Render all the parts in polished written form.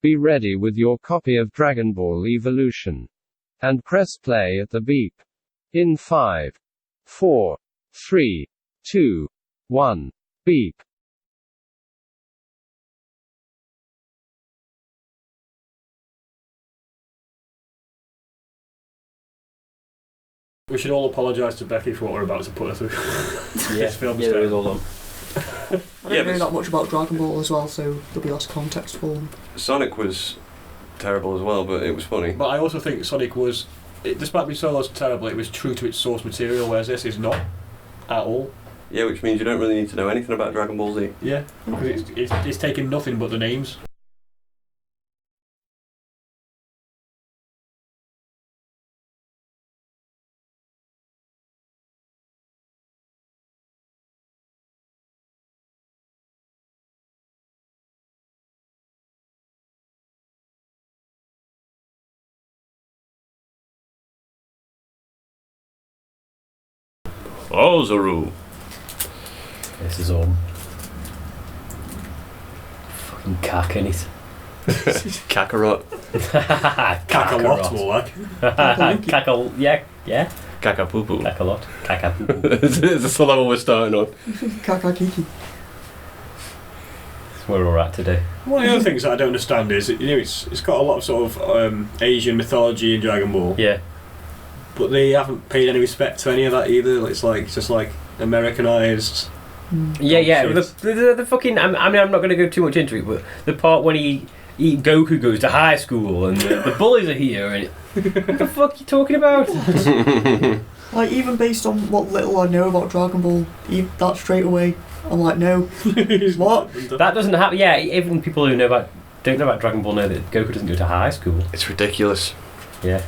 Be ready with your copy of Dragonball Evolution. And press play at the beep. In 5, 4, 3, 2, 1, beep. We should all apologise to Becky for what we're about to put her through. Yeah, there is all on. I don't know that much about Dragon Ball as well, so there'll be lots of context for them. Sonic was terrible as well, but it was funny. But I also think Sonic was, despite being so terrible, it was true to its source material, whereas this is not at all. Yeah, which means you don't really need to know anything about Dragon Ball Z. Yeah, because it's taken nothing but the names. Oh, Zaru. This is all fucking cack in it. Kakarot. Cack-a-lot, more like. Cackle, yeah. Kaka-poo-poo. Cack-a-lot. Cack-a-poo-poo. It's the level we're starting on. Kakakiki. That's where we're at today. One of the other things that I don't understand is, it's got a lot of sort of Asian mythology in Dragon Ball. Yeah. But they haven't paid any respect to any of that either. It's just like Americanized. Yeah. The fucking. I mean, I'm not going to go too much into it, but the part when Goku goes to high school and the bullies are here, and what the fuck are you talking about? Like, even based on what little I know about Dragon Ball, that straight away, I'm like, no. What? That doesn't happen. Yeah, even people who don't know about Dragon Ball know that Goku doesn't go to high school. It's ridiculous. Yeah.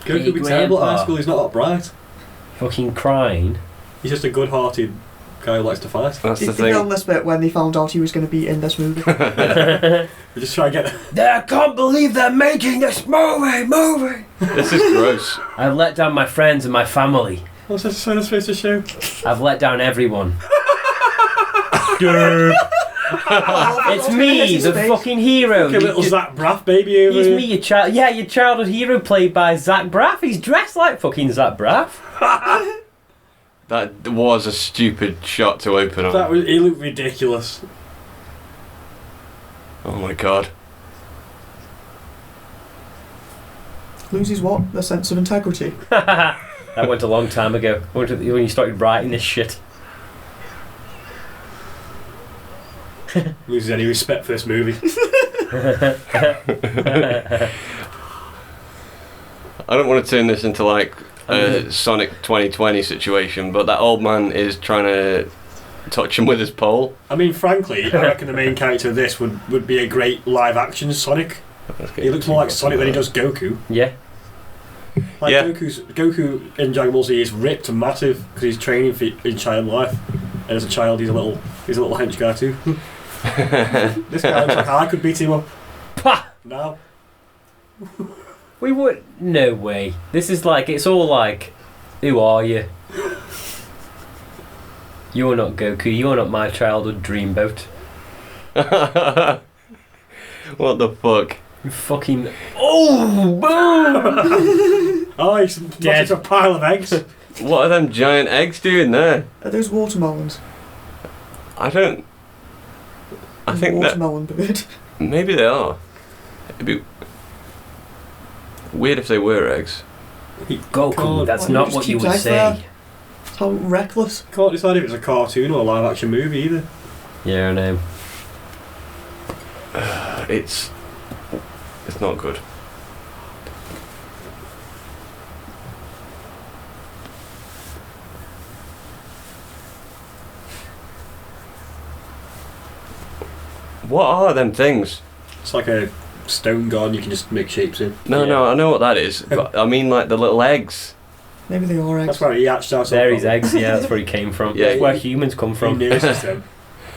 Goku would be terrible at high school, he's not that bright. Fucking crying. He's just a good-hearted guy who likes to fight. That's the Did you thing. film this bit when they found out he was going to be in this movie? They just try and get... I can't believe they're making this movie! This is gross. I've let down my friends and my family. What's this supposed to show? I've let down everyone. It's me, the fucking hero. Like a little Zach Braff baby over He's here. me, your childhood hero played by Zach Braff. He's dressed like fucking Zach Braff. That was a stupid shot to open on. He looked ridiculous. Oh my god. Loses what? The sense of integrity. That went a long time ago. When you started writing this shit. Loses any respect for this movie. I don't want to turn this into like a Sonic 2020 situation, but that old man is trying to touch him with his pole. I mean, frankly, I reckon the main character of this would be a great live-action Sonic. He looks more like Sonic than he does Goku. Yeah. Like Yeah. Goku in Dragon Ball Z is ripped and massive because he's training in child life, and as a child he's a little hench guy too. This guy looks like I could beat him up. Pah! Now. We would. No way. This is like. It's all like. Who are you? You're not Goku. You're not my childhood dreamboat. What the fuck? You fucking. Oh! Boom! Oh, he's dead. A pile of eggs. What are them giant eggs doing there? Are those watermelons? I think that Watermelon bird. maybe they are. It'd be weird if they were eggs. Goku, that's Why not don't what you you just would keep say. that How reckless. Can't decide if it's a cartoon or a live-action movie either. Yeah, I know. It's not good. What are them things? It's like a stone god you can just make shapes in. No, I know what that is. But I mean, like the little eggs. Maybe they are eggs. That's where he hatched out. There his eggs, yeah, that's where he came from. Yeah, That's where humans come He from. nurses them.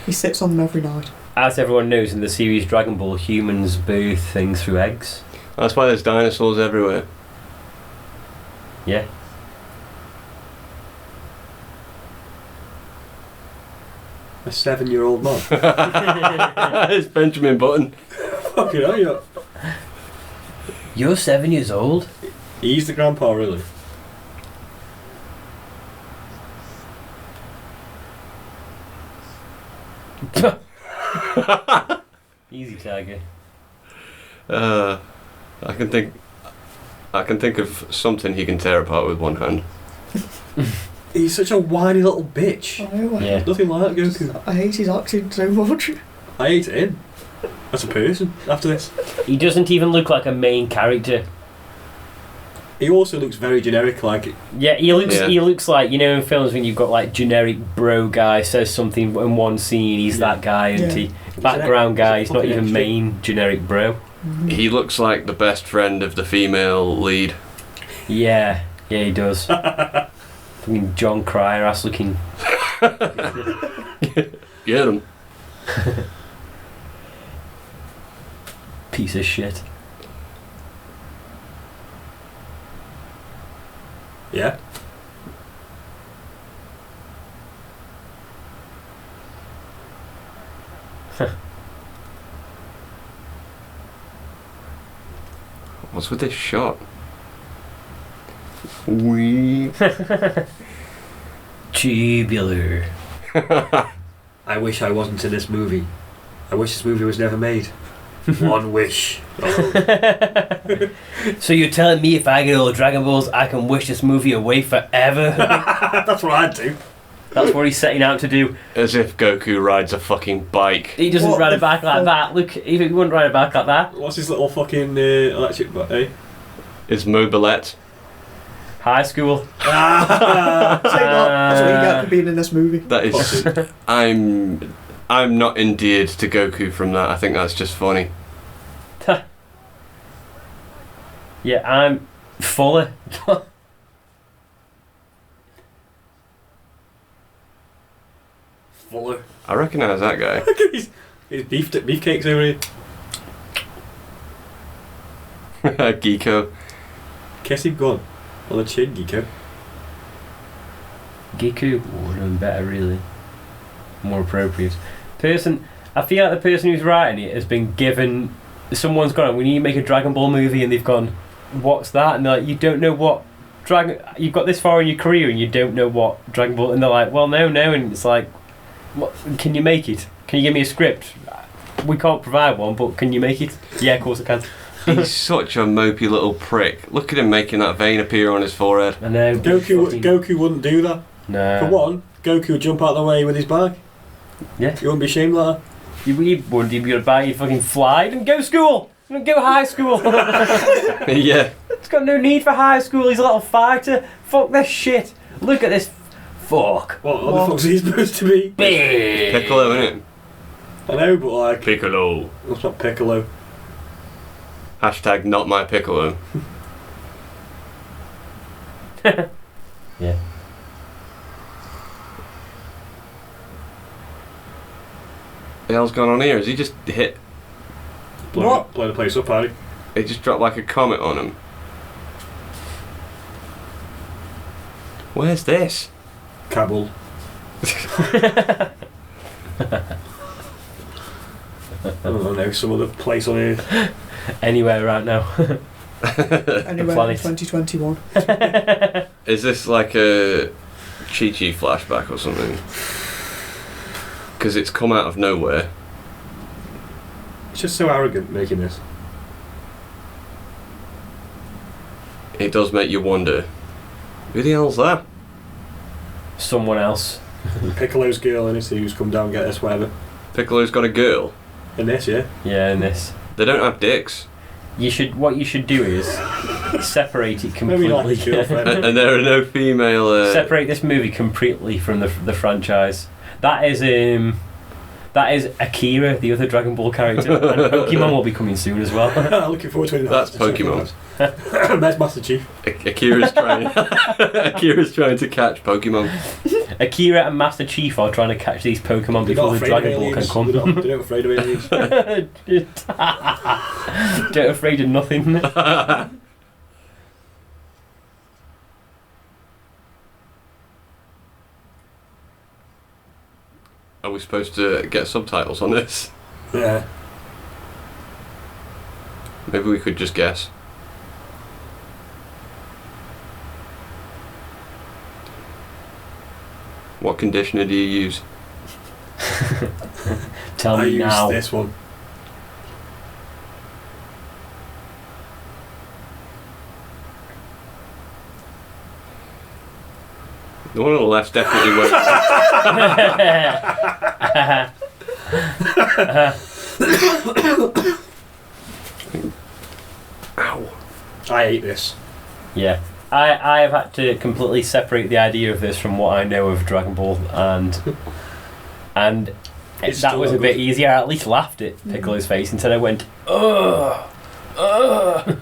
He sits on them every night. As everyone knows in the series Dragon Ball, humans birth things through eggs. That's why there's dinosaurs everywhere. Yeah. A 7-year-old man. It's Benjamin Button. Fucking hell, yeah. You're 7 years old? He's the grandpa, really. Easy, Tiger. I can think of something he can tear apart with one hand. He's such a whiny little bitch. I know. Yeah. Nothing like Goku. I hate his acting so much. I hate him as a person after this. He doesn't even look like a main character. He also looks very generic, like... Yeah, he looks Yeah. he looks like, you know, in films when you've got like generic bro guy says something in one scene, he's that guy, and Yeah. he background guy, he's not fucking even extra. main generic bro. He looks like the best friend of the female lead. Yeah, he does. Fucking John Cryer ass looking. Get him. Piece of shit. Yeah. What's with this shot? Wee. Tubular. I wish I wasn't in this movie. I wish this movie was never made. One wish. So you're telling me if I get all the Dragon Balls, I can wish this movie away forever? That's what I'd do. That's what he's setting out to do. As if Goku rides a fucking bike. He doesn't What ride the a bike like fuck? that. Look, he wouldn't ride a bike like that. What's his little fucking electric bike, eh? It's mobilette. High school. Say that. That's what you get for being in this movie. That is. I'm not endeared to Goku from that. I think that's just funny. Yeah, I'm Fuller. Fuller. I recognise that guy. Look at his beefcakes over here. Geeko. Kiss him, go on. On the chin, Geeko. Giku would have done better, really. More appropriate. I feel like the person who's writing it has been given. Someone's gone, we need to make a Dragon Ball movie, and they've gone, what's that? And they're like, you don't know what you've got this far in your career and you don't know what Dragon Ball, and they're like, well, no, and it's like, what, can you make it? Can you give me a script? We can't provide one, but can you make it? Yeah, of course I can. He's such a mopey little prick. Look at him making that vein appear on his forehead. I know. Goku wouldn't do that. No. For one, Goku would jump out of the way with his bag. Yeah. You wouldn't be ashamed like that. You wouldn't even be able to buy, you fucking fly and go school! And go high school! Yeah. It's got no need for high school, he's a little fighter. Fuck this shit. Look at this. Fuck. What the fuck's he supposed to be? Big. Piccolo, innit? I know, but like... Piccolo. That's not Piccolo. Hashtag not my Piccolo. Yeah. The hell's going on here? Has he just hit? Blow the place up, Harry. He just dropped like a comet on him. Where's this? Kabul. Oh, I don't know, some other place on Earth. Anywhere right now. Anyway, Planet. 2021. Is this like a Chi-Chi flashback or something? Because it's come out of nowhere. It's just so arrogant making this. It does make you wonder. Who the hell's that? Someone else. Piccolo's girl in it, who's come down and get this, whatever. Piccolo's got a girl. In this, yeah. Yeah, in this. They don't have dicks. What you should do is separate it Maybe not completely. his girlfriend. And there are no female... Separate this movie completely from the franchise. That is Akira, the other Dragon Ball character, and Pokemon will be coming soon as well. Looking forward to it. That's Pokemon. That's Master Chief. Akira's trying... Akira's trying to catch Pokemon. Akira and Master Chief are trying to catch these Pokemon They're before not the afraid Dragon of Ball can aliens. come. They're not afraid of aliens. Don't afraid of nothing. Are we supposed to get subtitles on this? Yeah. Maybe we could just guess. What conditioner do you use? Tell I me use now. this one. The one on the left definitely won't. Ow. I hate this. Yeah. I have had to completely separate the idea of this from what I know of Dragon Ball, and It's that still was not a bit good. easier. I at least laughed at Piccolo's face instead I went, ugh, ugh.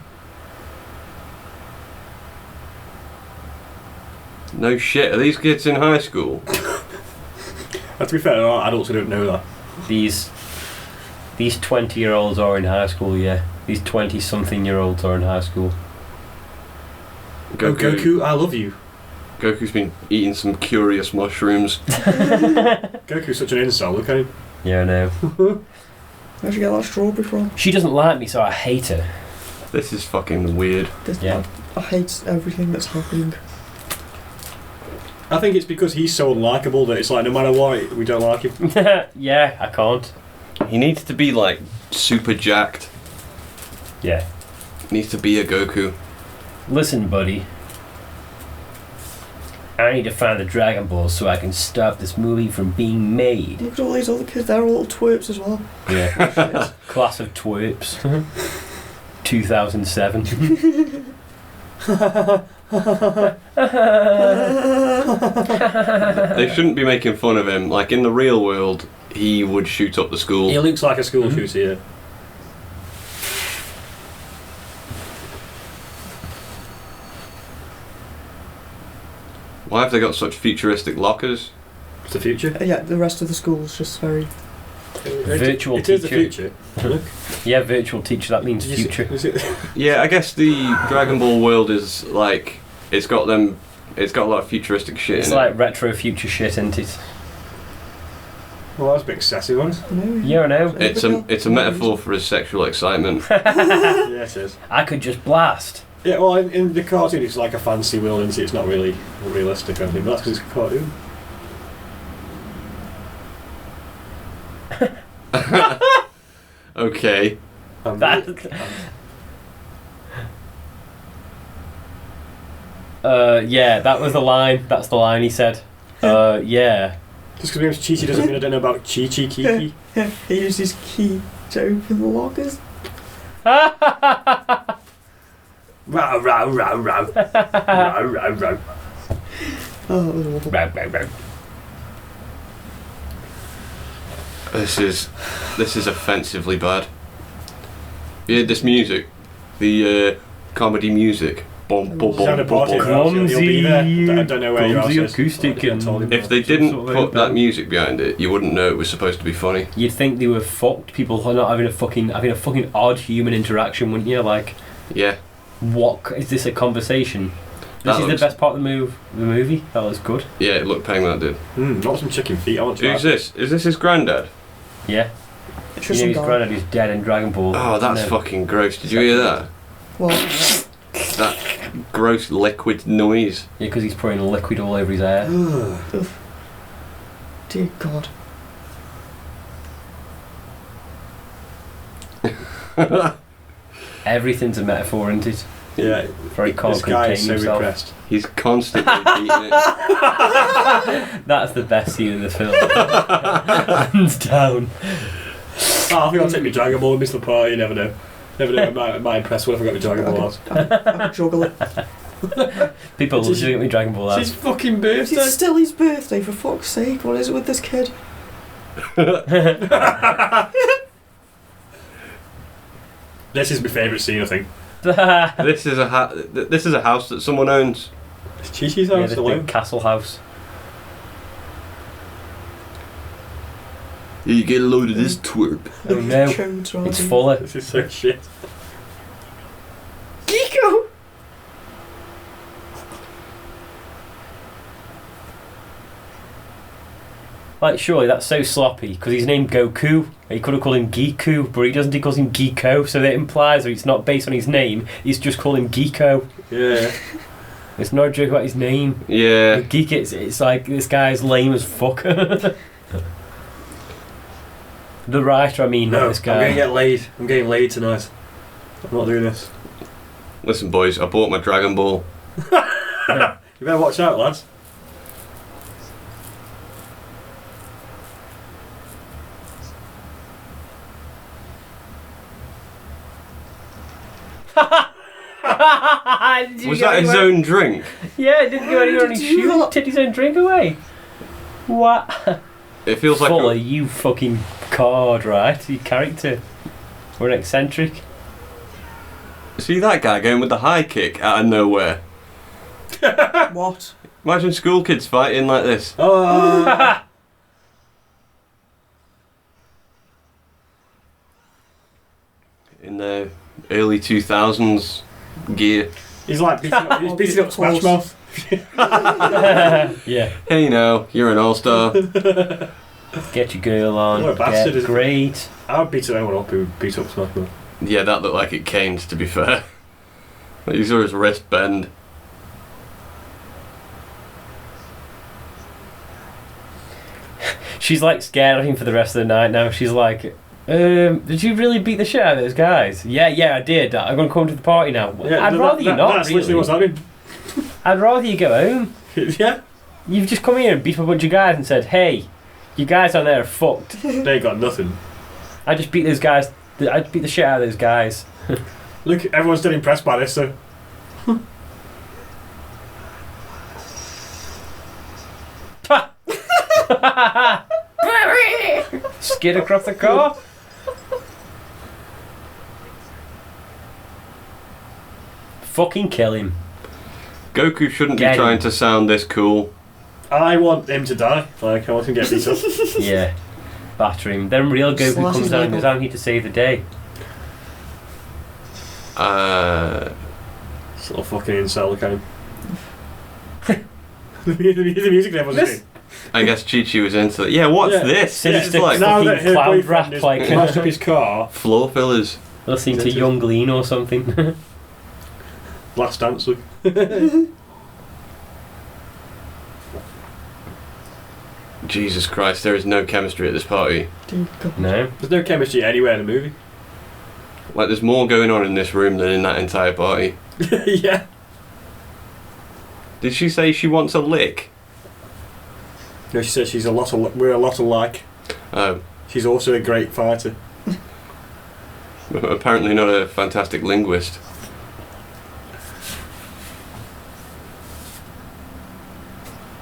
No shit, are these kids in high school? To be fair, there are adults who don't know that. These 20-year-olds are in high school, yeah. These 20-something-year-olds are in high school. Goku, I love you. Goku's been eating some curious mushrooms. Goku's such an incel, look at him. Yeah, I know. Where'd you get that strawberry from? She doesn't like me, so I hate her. This is fucking weird. Yeah. I hate everything that's happening. I think it's because he's so unlikable that it's like no matter what, we don't like him. Yeah, I can't. He needs to be like super jacked. Yeah. He needs to be a Goku. Listen, buddy. I need to find the Dragon Ball so I can stop this movie from being made. Look at all these other kids, they're all little twerps as well. Yeah. Class of twerps. 2007. They shouldn't be making fun of him. Like in the real world, he would shoot up the school. He looks like a school shooter, yeah. Why have they got such futuristic lockers? It's the future. Yeah, the rest of the school's just very... Virtual It is the teacher. future. Look. Yeah, virtual teacher, that means Did you see- future. is it- Yeah, I guess the Dragon Ball world is like it's got a lot of futuristic shit It's in like retro future shit, isn't it? Well, that was a bit excessive, wasn't it? No, Yeah, I know. It's a metaphor for his sexual excitement. Yeah, it is. I could just blast. Yeah, well, in the cartoon, it's like a fancy world, isn't it? It's not really realistic or anything, but that's because it's a cartoon. Okay. Yeah, that was the line. That's the line he said. Yeah. Just because my name's Chi-Chi doesn't mean I don't know about Chi-Chi Kiki. He used his key to open the lockers. Row, row, row, row. Row, row, row. Oh, that was awful. This is offensively bad. Yeah, this music, the comedy music. Boom, boom, He's having a boom, party. boom, He'll boom. be there. I don't know where your house Clumsy is. acoustic I told him. and- If they didn't put that music behind it, you wouldn't know it was supposed to be funny. You'd think they were fucked. People are not having a fucking odd human interaction, wouldn't you? Like, Yeah. what is this a conversation? This That is looks- the best part of the movie. That was good. Yeah, it looked paying that did. Not some chicken feet. I want to try. Who's this? Is this his granddad? Yeah. It's You just know some his guy. granddad is dead in Dragon Ball. Oh, that's No. fucking gross. Did you hear that? What? That gross liquid noise. Yeah, because he's pouring liquid all over his hair. Dear God. Everything's a metaphor, isn't it? Yeah. For he can't This guy is contain so himself. repressed. He's constantly beating it. That's the best scene in the film. Hands down. Oh, I think I'll take my Dragon Ball and miss the party. You never know. Never know. I might impress when I forgot my Dragon Ball out. I could juggle it. People It's his- looking at me Dragon Ball out. It's his fucking birthday. It's still his birthday, for fuck's sake. What is it with this kid? This is my favourite scene, I think. This is a house that someone owns. It's Chi-Chi's Yeah, house this alone. big castle house. You get a load of this twerp. Oh no, Chodes rather it's than- full of. This is so shit. Geeko! Like, surely that's so sloppy because he's named Goku. He could have called him Giku, but he doesn't. He calls him Geeko, so that implies that it's not based on his name. He's just called him Geeko. Yeah. It's not a joke about his name. Yeah. Geek. It's like this guy's lame as fuck. The writer, I mean, not No, this guy. I'm gonna get laid. I'm getting laid tonight. I'm not doing this. Listen, boys, I bought my Dragon Ball. You better watch out, lads. Was that his own drink? Yeah, it didn't go anywhere on his shoe. He took his own drink away. What? It feels like Follow you fucking card, right? Your character. We're an eccentric. See that guy going with the high kick out of nowhere? What? Imagine school kids fighting like this. Oh. In the early 2000s gear. He's like he's beating up Smash Mouth. Yeah. Hey now, you're an all-star. Get your girl on. What a bastard, Get isn't he? great. I would beat anyone up who would beat up Smash Mouth. Yeah, that looked like it caned, to be fair. Like, you saw his wrist bend. She's like scared of him for the rest of the night now. She's like, did you really beat the shit out of those guys? Yeah, I did. I'm going to come to the party now. Yeah, I'd rather you not, That's really. literally what's happening. I'd rather you go home. Yeah. You've just come here and beat up a bunch of guys and said, hey, you guys on there are fucked. They ain't got nothing. I just beat those guys. I beat the shit out of those guys. Look, everyone's still impressed by this, so. Skid across the car. Fucking kill him. Goku shouldn't Get be him. trying to sound this cool. I want him to die. Like, I want him to get beat up. Yeah. Batter him. Then real Goku Slash comes his out leg and goes, off. I'm here to save the day. This little fucking incel look at him. the music level was I guess Chi-Chi was into it. Yeah, what's Yeah. this? Sinister It's like now fucking that her cloud boyfriend rap, has like- smashed up his car, floor fillers. Listening to Is it? Young Lean or something. Last Dance look. Jesus Christ, there is no chemistry at this party. Dear God. No. There's no chemistry anywhere in the movie. Like, there's more going on in this room than in that entire party. Yeah. Did she say she wants a lick? No, she says we're a lot alike. Oh, She's also a great fighter. apparently not a fantastic linguist.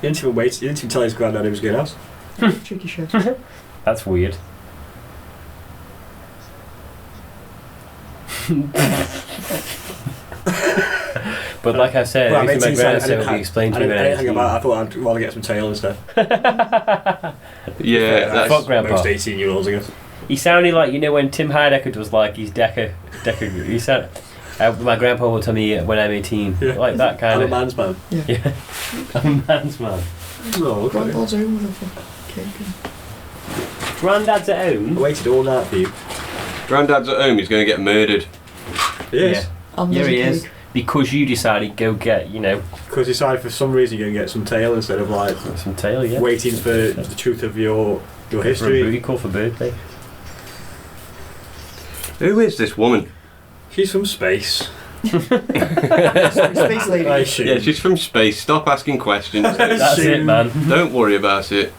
He didn't even wait. He didn't even tell his granddad he was getting out. Tricky shit. That's weird. But like I said, Well, everything my he said, granddad said will be explained I to me didn't when anything I about it. I thought I'd rather get some tail instead. Yeah, Fuck that's... Grandpa. Most 18-year-olds, I guess. He sounded like, you know, when Tim Heidecker does like his Decker. He said, my grandpa will tell me when I'm 18. Yeah. Like that kind I'm a of. man's man. Yeah. I'm a man's man. No, look at it. Grandpa's home with a fucking cake and... Granddad's at I home. waited all night for you. Granddad's at home, he's going to get murdered. Yes. And Here there's he a is. cake. Because you decided go get, you know, Because you decided for some reason you're going to get some tail instead of like some tail, yeah. waiting for the truth of your For a history. booty call for birthday. Who is this woman? She's from space. Space lady. I assume. Yeah, she's from space. Stop asking questions. That's it, man. Don't worry about it.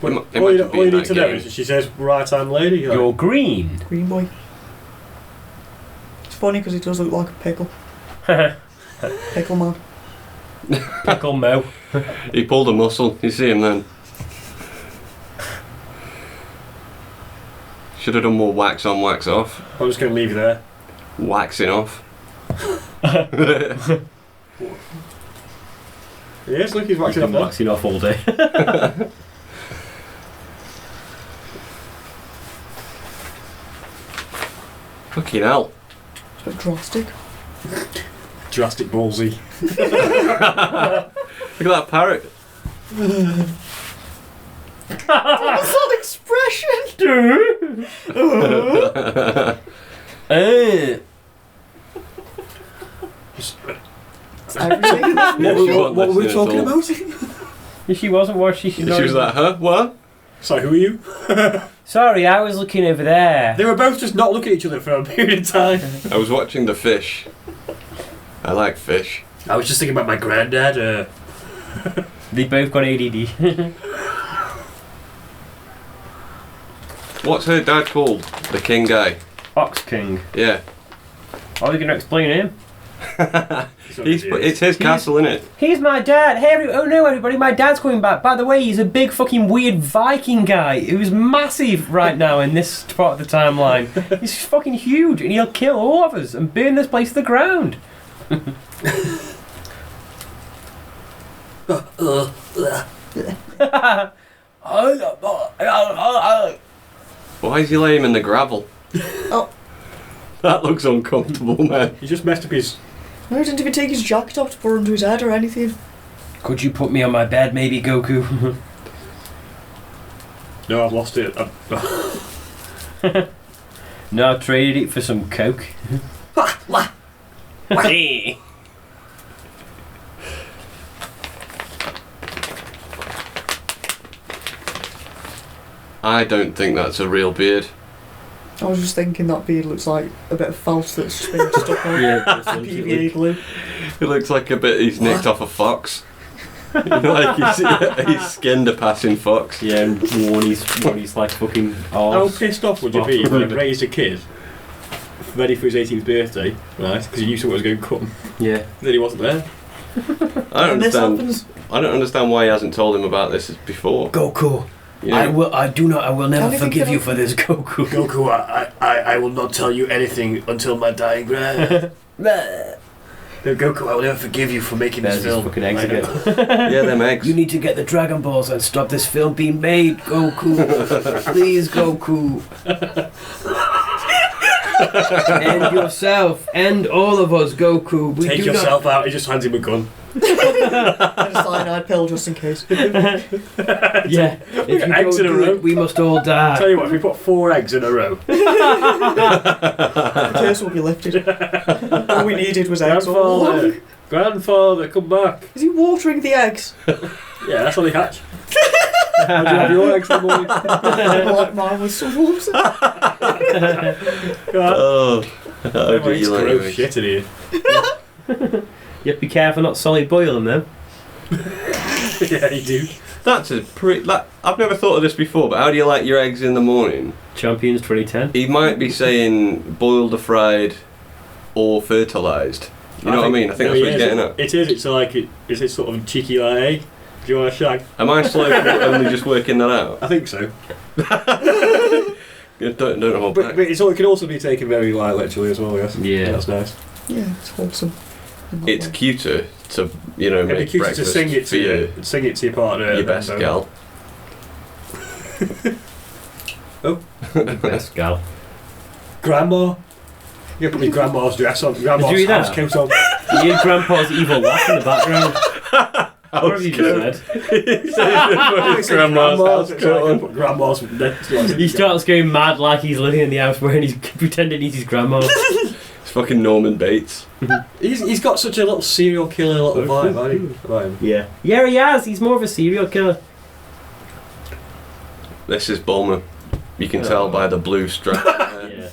But It all you, might all be you in need that to know game. is that she says right hand lady. Like, You're green. Green boy. It's funny because he does look like a pickle. Pickle man. Pickle Mo. He pulled a muscle. You see him then. Should have done more wax on, wax off. I'm just going to leave you there. Waxing off. Yes, look, he's You've waxing been up waxing off all day. Fucking hell. It's a bit drastic. there. Drastic ballsy. Look at that parrot. What's that expression? Everything in this movie. What were we talking about? She wasn't what she She was like, huh? What? Sorry, who are you? Sorry, I was looking over there. They were both just not looking at each other for a period of time. I was watching the fish. I like fish. I was just thinking about my granddad. They both got ADD. What's her dad called? The king guy. Ox King. Yeah. How are we going to explain him? It's his castle, innit? He's my dad. Hey, oh no, everybody, my dad's coming back. By the way, he's a big fucking weird Viking guy who's massive right now in this part of the timeline. He's fucking huge, and he'll kill all of us and burn this place to the ground. Why is he laying in the gravel? Oh. That looks uncomfortable, man. He just messed up his... No, he didn't even take his jacket off to put under his head or anything. Could you put me on my bed, maybe, Goku? No, I've lost it. No, I traded it for some coke. I don't think that's a real beard. I was just thinking that beard looks like a bit of felt that's just been stuck on PVA glue. It looks like a bit he's nicked off a fox. Like he's skinned a passing fox. Yeah, and worn his like fucking How arms. pissed off would you be when you raised a kid ready for his 18th birthday, right? Because you knew someone was going to come. Yeah. Then he wasn't there. I don't And this understand. happens. I don't understand why he hasn't told him about this before. Goku. You know? I will never Anything forgive can you for this, Goku. Goku, I will not tell you anything until my dying breath. No, Goku, I will never forgive you for making There's this his film. fucking eggs I know. again. Yeah, them eggs. You need to get the Dragon Balls and stop this film being made, Goku. Please, Goku. And yourself, and all of us, Goku. We Take do yourself out. He just hands him a gun. And a cyanide pill just in case. Not... Yeah. If you eggs don't in a do row. it, we must all die. Tell you what, if we put 4 eggs in a row, The curse will be lifted. All we needed was eggs all along. Grandfather, come back. Is he watering the eggs? Yeah, that's how they hatch. How'd you have your eggs in the morning? Like mine with some wolves. Oh, how do Everybody's you like gross it? shit in here. You have to be careful not to solid boil them, though. Yeah, you do. That's a pretty. I've never thought of this before, but how do you like your eggs in the morning? Champions 2010. He might be saying boiled or fried or fertilised. You know what I mean? I think that's what he's getting at. It is. It's like it's sort of cheeky like, hey, do you want a shag? Am I slow for only just working that out? I think so. Don't hold But back. it can also be taken very like literally as well. Yes. Yeah. That's nice. Yeah, it's wholesome. in that It's way. cuter to It'd be make cute to breakfast sing it for to your partner. your best gal. Best gal. Grandma. You put your grandma's dress on. Grandma's Did you do house that? coat on. You hear Grandpa's evil laugh in the background. What have you just said? Grandma's house coat on. Put grandma's. He starts going mad like he's living in the house where he's pretending he's his grandma. It's fucking Norman Bates. He's got such a little serial killer little vibe, hasn't he? About him. Yeah. Yeah, he has. He's more of a serial killer. This is Bulma. You can tell by the blue strap. Yeah.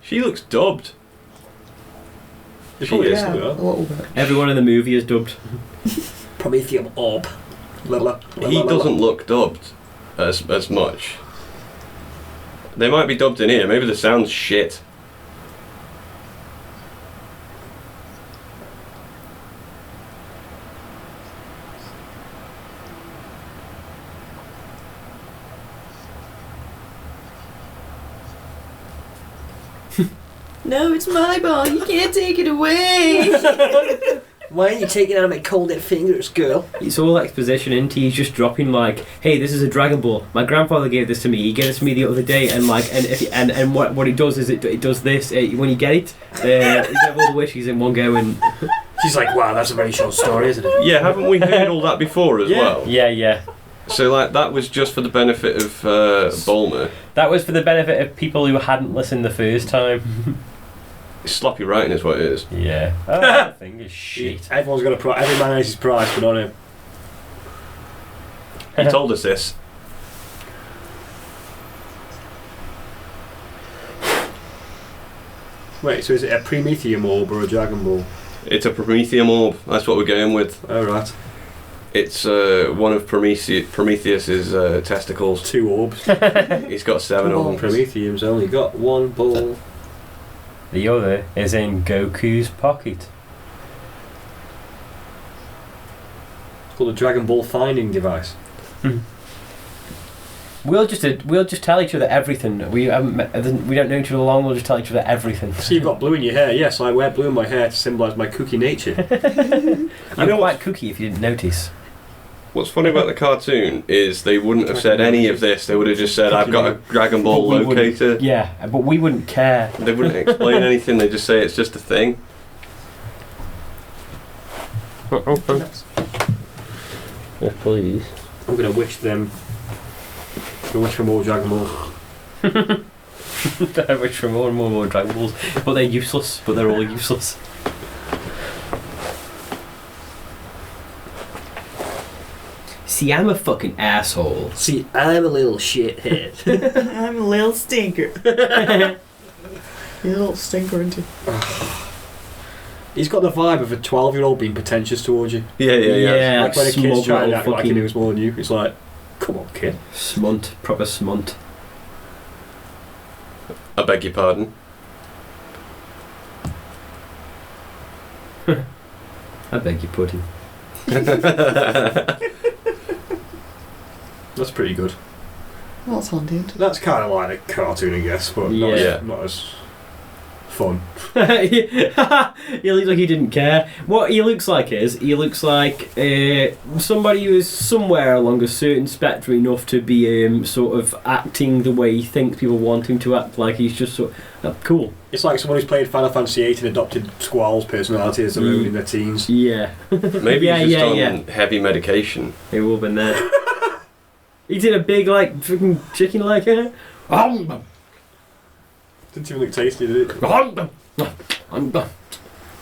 She looks dubbed. She probably is. Yeah, a little bit. Everyone in the movie is dubbed. Prometheum orb. He doesn't look dubbed as much. They might be dubbed in here. Maybe the sound's shit. No, it's my ball. You can't take it away. Why aren't you taking out my cold dead fingers, girl? It's all exposition, and he's just dropping like, "Hey, this is a Dragon Ball. My grandfather gave this to me. He gave this to me the other day, and like, and what it does is it does this. When you get it, you have all the wishes in one go, and She's like, wow, that's a very short story, isn't it? Yeah, haven't we heard all that before as Yeah. well? Yeah. So like that was just for the benefit of Bulmer. That was for the benefit of people who hadn't listened the first time. Sloppy writing is what it is. Yeah. Oh, that thing is shit. Everyone's got a price. Every man has his price, but not him. He told us this. Wait, so is it a Prometheum orb or a Dragon Ball? It's a Prometheum orb. That's what we're going with. Oh, right. It's one of Prometheus's testicles. 2 orbs. He's got 7 of them. Prometheum's only got 1 ball. The other is in Goku's pocket. It's called a Dragon Ball finding device. We'll just tell each other everything. We don't know each other long. We'll just tell each other everything. So you've got blue in your hair. Yes, I wear blue in my hair to symbolise my kooky nature. I'm quite kooky if you didn't notice. What's funny about the cartoon is they wouldn't have said any of this. They would have just said, "I've got a Dragon Ball But we locator." Yeah, but we wouldn't care. They wouldn't explain anything. They just say it's just a thing. Yes, please. I'm going to wish them. I wish for more Dragon Ball. I wish for more and more Dragon Balls, but they're useless. But they're all useless. See, I'm a fucking asshole. See, I'm a little shithead. I'm a little stinker. You're a little stinker, isn't he? He's got the vibe of a 12-year-old being pretentious towards you. Yeah. Like when a kid's trying to act like he fucking knows more than you. It's like, come on, kid. smunt, proper smunt. I beg your pardon. I beg your pudding. That's pretty good. Well, that's handy, isn't it? That's kind of like a cartoon, I guess, but Yeah. not as fun. He looks like he didn't care. What he looks like is, he looks like somebody who is somewhere along a certain spectrum enough to be sort of acting the way he thinks people want him to act. Like he's just sort of cool. It's like someone who's played Final Fantasy VIII and adopted Squall's personality as their own in their teens. Yeah. Maybe he's just on heavy medication. It will have been there. He did a big, like, freaking chicken leg here. Didn't even look tasty, did it?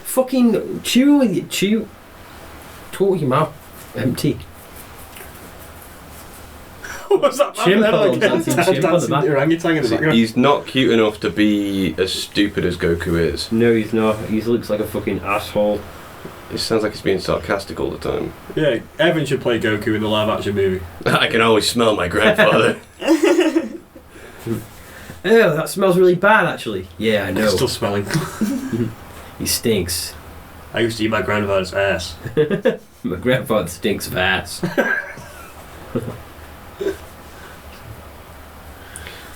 Fucking chew with you, chew. Talk with your mouth empty. What was that? Chimpo, dancing chimp on the back. Orangutan in the background. He's not cute enough to be as stupid as Goku is. No, he's not. He looks like a fucking asshole. It sounds like he's being sarcastic all the time. Yeah, Evan should play Goku in the live-action movie. I can always smell my grandfather. Oh, that smells really bad, actually. Yeah, I know. Still smelling. He stinks. I used to eat my grandfather's ass. My grandfather stinks of ass.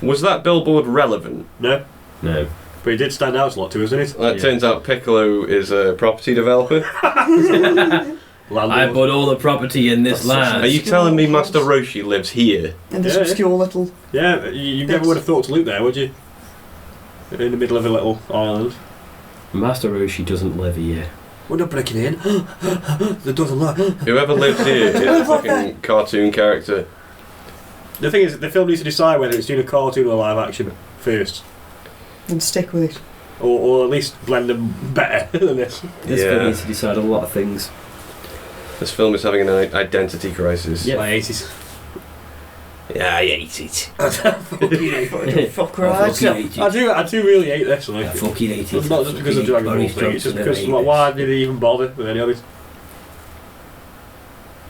Was that billboard relevant? No, No. but he did stand out a lot to us, didn't it? Well, it Yeah. turns out Piccolo is a property developer. I bought all the property in this land. Are you telling me Master Roshi lives here? And this Yeah. obscure little... Yeah, you never would have thought to look there, would you? In the middle of a little island. Master Roshi doesn't live here. We're not breaking in. The door's unlocked. Whoever lives here is a fucking cartoon character. The thing is, the film needs to decide whether it's doing a cartoon or live action first. And stick with it. Or at least blend them better than this. This Yeah. film needs to decide a lot of things. This film is having an identity crisis. Yeah. My 80s. Yeah, I hate it. Fuck right. I do really hate this. Like, I fucking hate it. not just because of Dragon Ball thing, it's just because why did they even bother with any of it?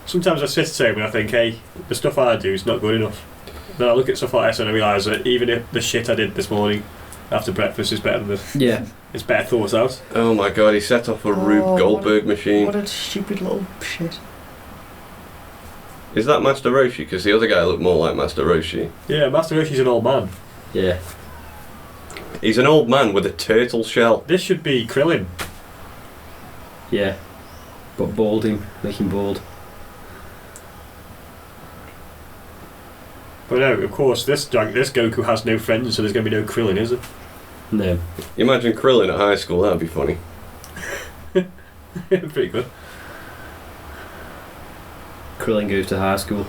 Sometimes I sit at home and I think, hey, the stuff I do is not good enough. Then I look at stuff like this and I realise that even if the shit I did this morning after breakfast is better than this, Yeah. it's better thought out. Oh my god, he set off a Rube Oh, Goldberg machine. What a stupid little shit. Is that Master Roshi? Because the other guy looked more like Master Roshi. Yeah, Master Roshi's an old man. Yeah. He's an old man with a turtle shell. This should be Krillin. Yeah. But bald him. Make him bald. But no, of course, this Goku has no friends, so there's going to be no Krillin, is there? No. Imagine Krillin at high school, that'd be funny. Pretty good. Krillin goes to high school.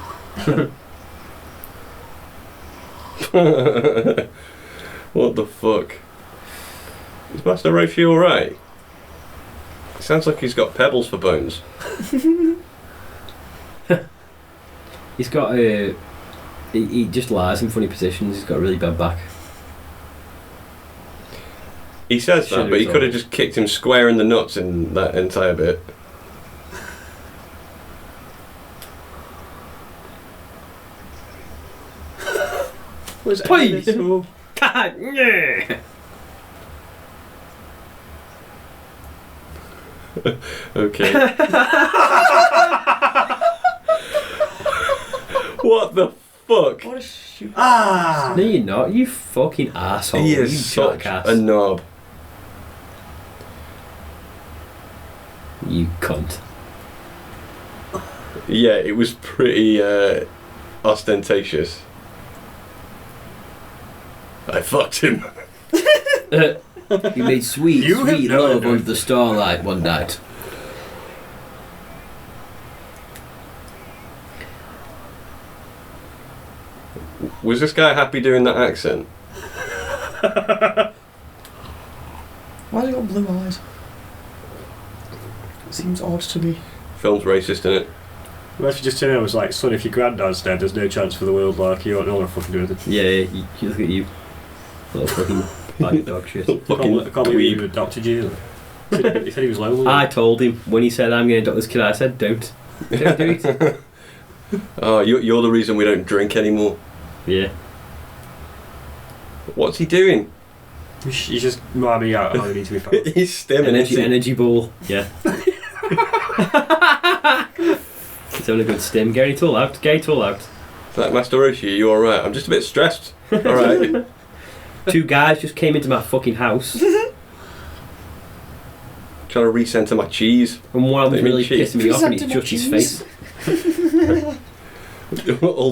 What the fuck? Is Master Roshi alright? It sounds like he's got pebbles for bones. He's got a... He just lies in funny positions. He's got a really bad back. He says Should've that, but he told could have us. just kicked him square in the nuts in that entire bit. Was Please. so God, yeah. Okay. What the fuck? What a shoot. Ah! No, you're not. You fucking asshole. He You is such jackass. a knob. You cunt. Yeah, it was pretty ostentatious. I fucked him. You made sweet, You have sweet no love idea. under the starlight one night. Was this guy happy doing that accent? Why has he got blue eyes? Seems odd to me. Film's racist, isn't it? Well, if you just turned around and was like, son, if your granddad's dead, there's no chance for the world, like, you don't know what to fucking do with it. Yeah, you look at you. Little fucking bag of dog shit. Fucking I can't believe dweeb. you adopted you. He said he was lonely. I told him when he said I'm going to adopt this kid, I said don't. Don't do it. Oh, you're the reason we don't drink anymore. Yeah. What's he doing? You just remind me how you need to be found. He's stimming, isn't he? Energy ball. Yeah. He's having a good stim. Gary Tool out. Gary Tool out. It's like, Master Roshi, are you alright? I'm just a bit stressed. Alright. Two guys just came into my fucking house, Trying to recenter my cheese. and one of They them mean really cheese. pissing me off, and it's Presenting just my his cheese. face. all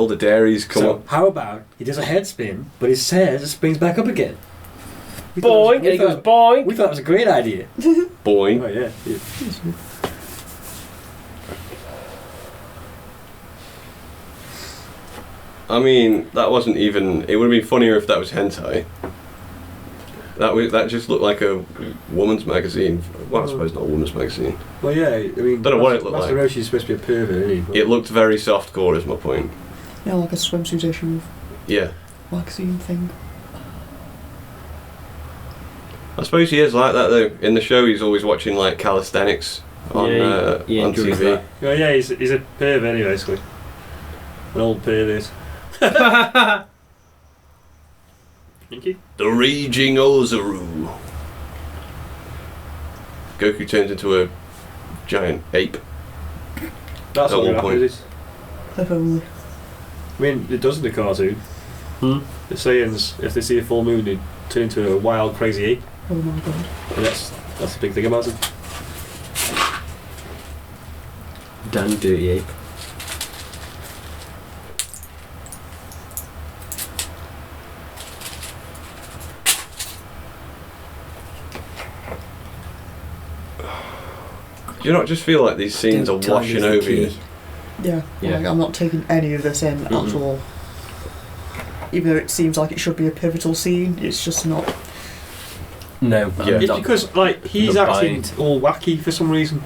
the dairies come So, up. how about he does a head spin, but his hair just springs back up again? Boing, and he goes boing. We thought it was a great idea. Boing. Oh, yeah. I mean, that wasn't even. It would have been funnier if that was hentai. That just looked like a woman's magazine. Well, I suppose not a woman's magazine. Well, yeah, I mean, Don't know what it looked Master like. Roshi's supposed to be a pervert, isn't he? It looked very softcore, is my point. Yeah, like a swimsuit issue Yeah. of magazine thing. I suppose he is like that though. In the show, he's always watching like calisthenics on he on enjoys TV. that. Oh, yeah, he's a pervert anyway, basically. An old pervert. Thank you. The Raging Ozaru. Goku turns into a giant ape. That's At what one happened, point. is. If only. I mean, it does in the cartoon. Hmm? The Saiyans, if they see a full moon, they turn into a wild, crazy ape. Oh my god. And that's the big thing about it. Damn dirty ape. Do you not just feel like these scenes are Time washing is the over you? key. Yeah, Yeah. Like, I'm not taking any of this in Mm-mm. at all. Even though it seems like it should be a pivotal scene, it's just not. No. Yeah. It's because, like, he's Not acting buying all wacky for some reason.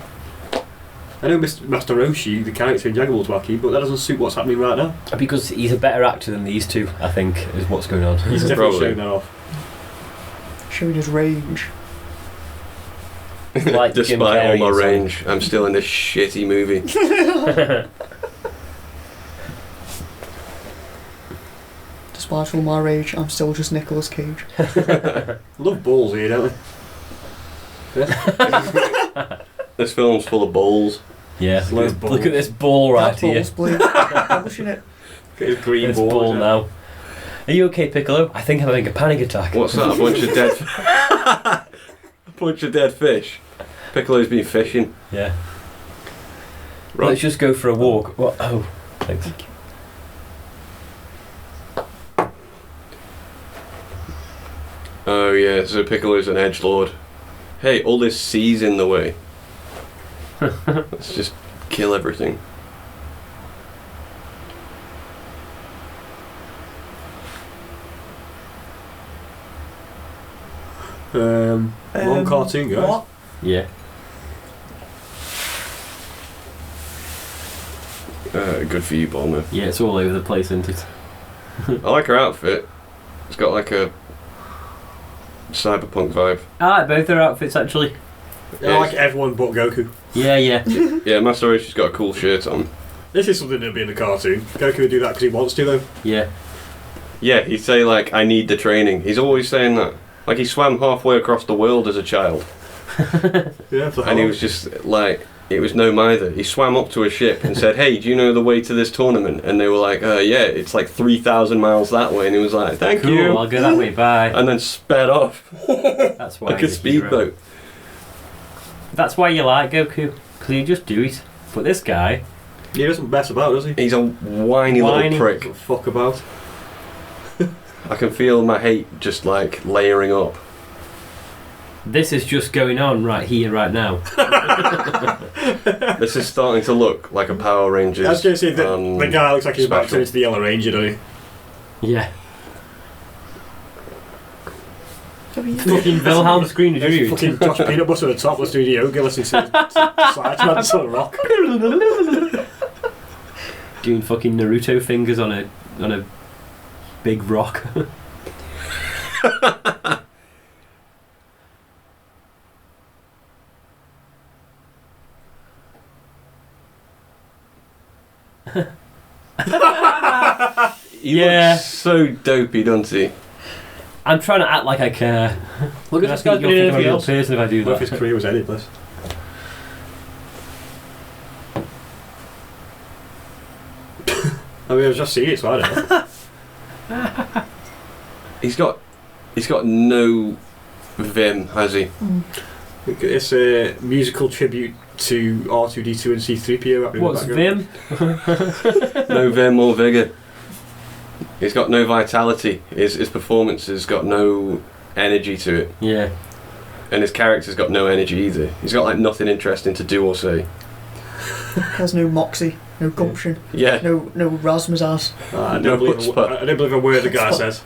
I know Master Roshi, the character in Dragon Ball, is wacky, but that doesn't suit what's happening right now. Because he's a better actor than these two, I think, is what's going on. He's definitely Probably. showing that off. Showing his range. Like Jim Despite all Carrey my and so. range, I'm still in this shitty movie. Despite all my rage, I'm still just Nicolas Cage. Love balls here, don't we? This film's full of balls. Yeah, Loads look, of look at balls. this ball right That here. ball's blue. Publishing it. Get his green This ball. ball now. Are you okay, Piccolo? I think I'm having a panic attack. What's that? A bunch of dead. A bunch of dead fish. Piccolo's been fishing. Yeah. Right. Let's just go for a walk. What? Oh, thanks. Oh yeah, so Piccolo's an edgelord. hey, all this sea's in the way. Let's just kill everything. One cartoon, guys. What? Yeah. Good for you, Bulmer. Yeah, it's all over the place, isn't it? I like her outfit. It's got like a cyberpunk vibe. I like both their outfits, actually. I like everyone but Goku. Yeah. Yeah, my story, she's got a cool shirt on. This is something that'd be in the cartoon. Goku would do that because he wants to, though. Yeah. Yeah, he'd say like, I need the training. He's always saying that. Like he swam halfway across the world as a child. Yeah, And he was just like, it was no mither. He swam up to a ship and said, hey, do you know the way to this tournament? And they were like, yeah, it's like 3,000 miles that way. And he was like, thank Cool, you. I'll go that way, bye. And then sped off That's why like a he's hero. speedboat. That's why you like Goku, because he just do it. But this guy... He doesn't mess about, does he? He's a whiny Whiny. little prick. Doesn't fuck about. I can feel my hate just like layering up. This is just going on right here, right now. This is starting to look like a Power Rangers. I was going to say that the guy looks like he's about to turn into the Yellow Ranger, doesn't he? Yeah. Fucking Wilhelm screamed at you. Fucking Josh Peanut Butter at the top, let's do the yoga, listen to slide trance on a rock. Doing fucking Naruto fingers on a big rock. He Yeah. looks so dopey, doesn't he? I'm trying to act like I care. Look at I this think guy's you'll been think I'm a real else. person if I do What if his that. career was endless? I mean, I've just seen it, so I don't know. He's got no vim, has he? It's a musical tribute to R2D2 and C3PO. happening in the What's background. Vim? No vim or vigour. He's got no vitality. His performance has got no energy to it. Yeah. And his character's got no energy either. He's got like nothing interesting to do or say. There's no moxie, no gumption, Yeah. no razzmatazz. I No don't believe chutzpah. I don't believe a word the guy says.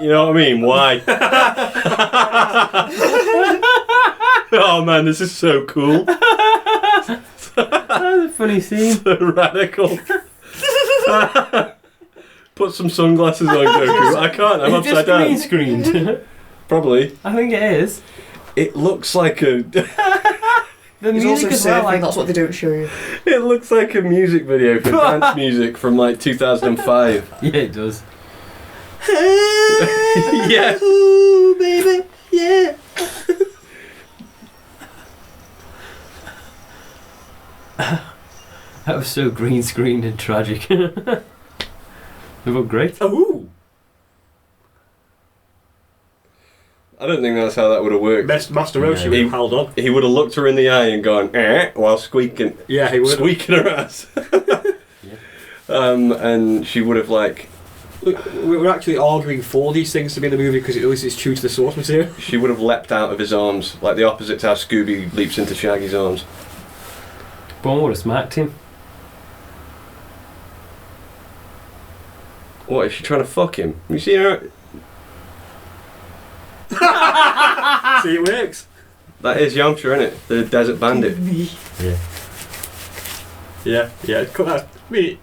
You know what I mean? Why? Oh man, this is so cool. That's a funny scene. So radical. Put some sunglasses on, Goku. I can't, I'm Is it upside just green down. screened? Probably. I think it is. It looks like a The He's music also as well, surfing, like that's what they don't show you. it looks like a music video for dance music from like 2005. yeah, it does. Yeah. Ooh, baby, yeah. That was so green screened and tragic. They look great. Ooh! I don't think that's how that would have worked. Master Roshi No. would have held on. He would have looked her in the eye and gone, while squeaking Yeah, he would. her ass. Yeah. And she would have like, We're actually arguing for these things to be in the movie because at least it's true to the source material. she would have leapt out of his arms, like the opposite to how Scooby leaps into Shaggy's arms. Bone would have smacked him. What, is she trying to fuck him? You see her? See, it works. That is Yamcha, isn't it? The desert bandit. Me. Yeah. Yeah, cut that. I mean,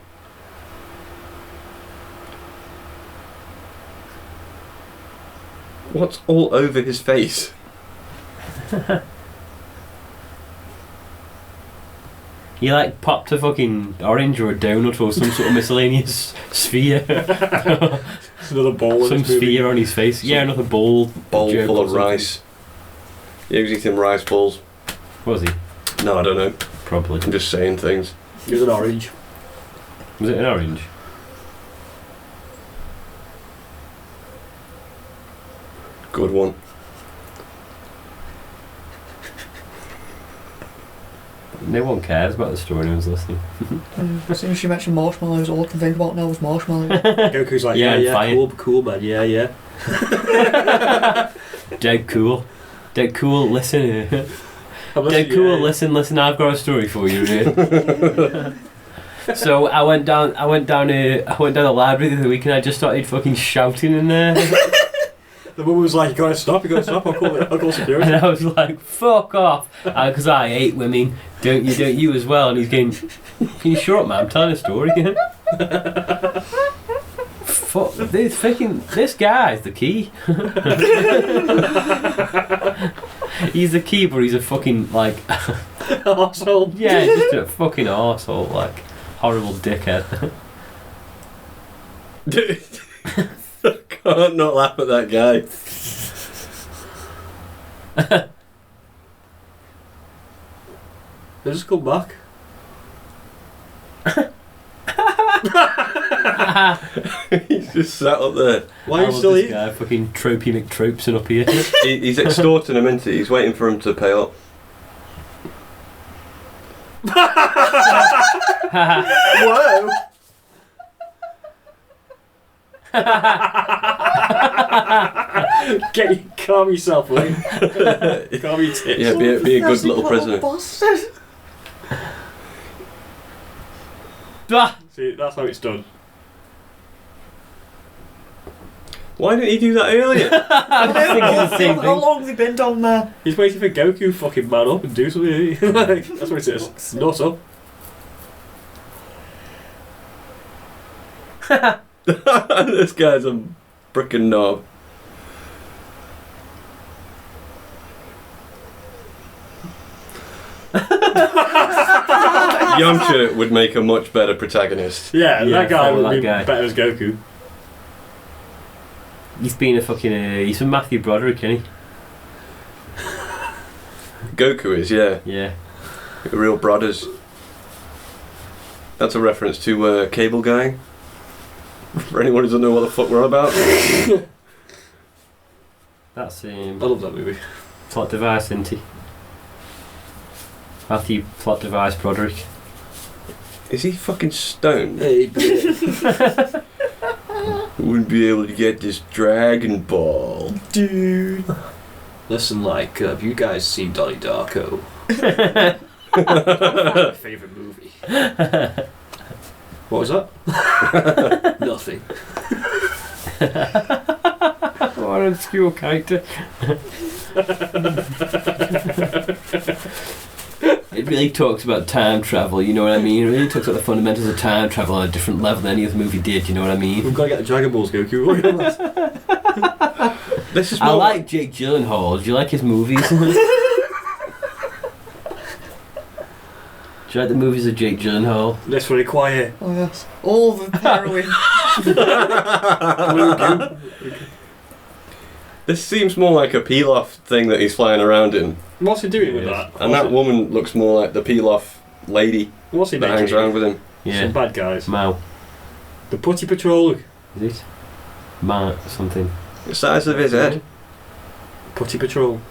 What's all over his face? He like popped a fucking orange or a donut or some sort of miscellaneous sphere. it's another ball in Some this movie. sphere on his face. Yeah, another bowl. Bowl joke full or of something. rice. Yeah, he was eating rice balls. Was he? No, I don't know. Probably. I'm just saying things. It was an orange. Was it an orange? Good one. No one cares about the story. No one's listening. As soon as she mentioned marshmallows, all I can think about now is marshmallows. Goku's like, yeah, fire. cool, man, yeah. Dead cool. Listen. Dead cool. Listen. I've got a story for you. Here. So I went down the library the other week and I just started fucking shouting in there. The woman was like, you gotta stop, I'll call security. And I was like, fuck off, because I hate women. Don't you as well? And he's going, can you shut up, man? I'm telling a story. Fuck, this guy's the key. He's the key, but he's a fucking, like... arsehole. Yeah, just a fucking arsehole, like, horrible dickhead. Dude, I can't not laugh at that guy. They just come back. He's just sat up there. Why are you still eating? Guy fucking Tropey McTropesing up here. He's extorting him, isn't he? He's waiting for him to pay up. Whoa! Calm yourself, Lee. Calm your tits. Yeah, be a good little prisoner. Bastard. See, that's how it's done. Why didn't he do that earlier? I'm just thinking the same How thing. long have they been down there? He's waiting for Goku to fucking man up and do something. Like, that's what it is. Not up. This guy's a frickin' knob. Yamcha would make a much better protagonist. Yeah, Yeah, that guy follow would that be guy. better as Goku. He's been a fucking... he's from Matthew Broderick, isn't Goku is, yeah. he? Yeah. Real brothers. That's a reference to Cable Guy. For anyone who doesn't know what the fuck we're on about. That's I love that movie. plot device, isn't he? Matthew plot device Broderick. Is he fucking stoned? Hey, Wouldn't be able to get this Dragon Ball. Dude. listen, like, have you guys seen Donnie Darko? My favourite movie. What was that? Nothing. What an obscure character. It really talks about time travel, you know what I mean? It really talks about the fundamentals of time travel on a different level than any other movie did, you know what I mean? We've got to get the Dragon Balls, Goku. This is I more like Jake Gyllenhaal. Do you like his movies? Do you like the movies of Jake Gyllenhaal? Let's really quiet. Oh yes. All the heroin. This seems more like a peel-off thing that he's flying around in. What's he doing with that? And that woman looks more like the peel-off lady What's he that hangs making? around with him. Yeah. Some bad guys. Mao. The Putty Patrol. Is it? Ma something. The size of his head. Putty Patrol.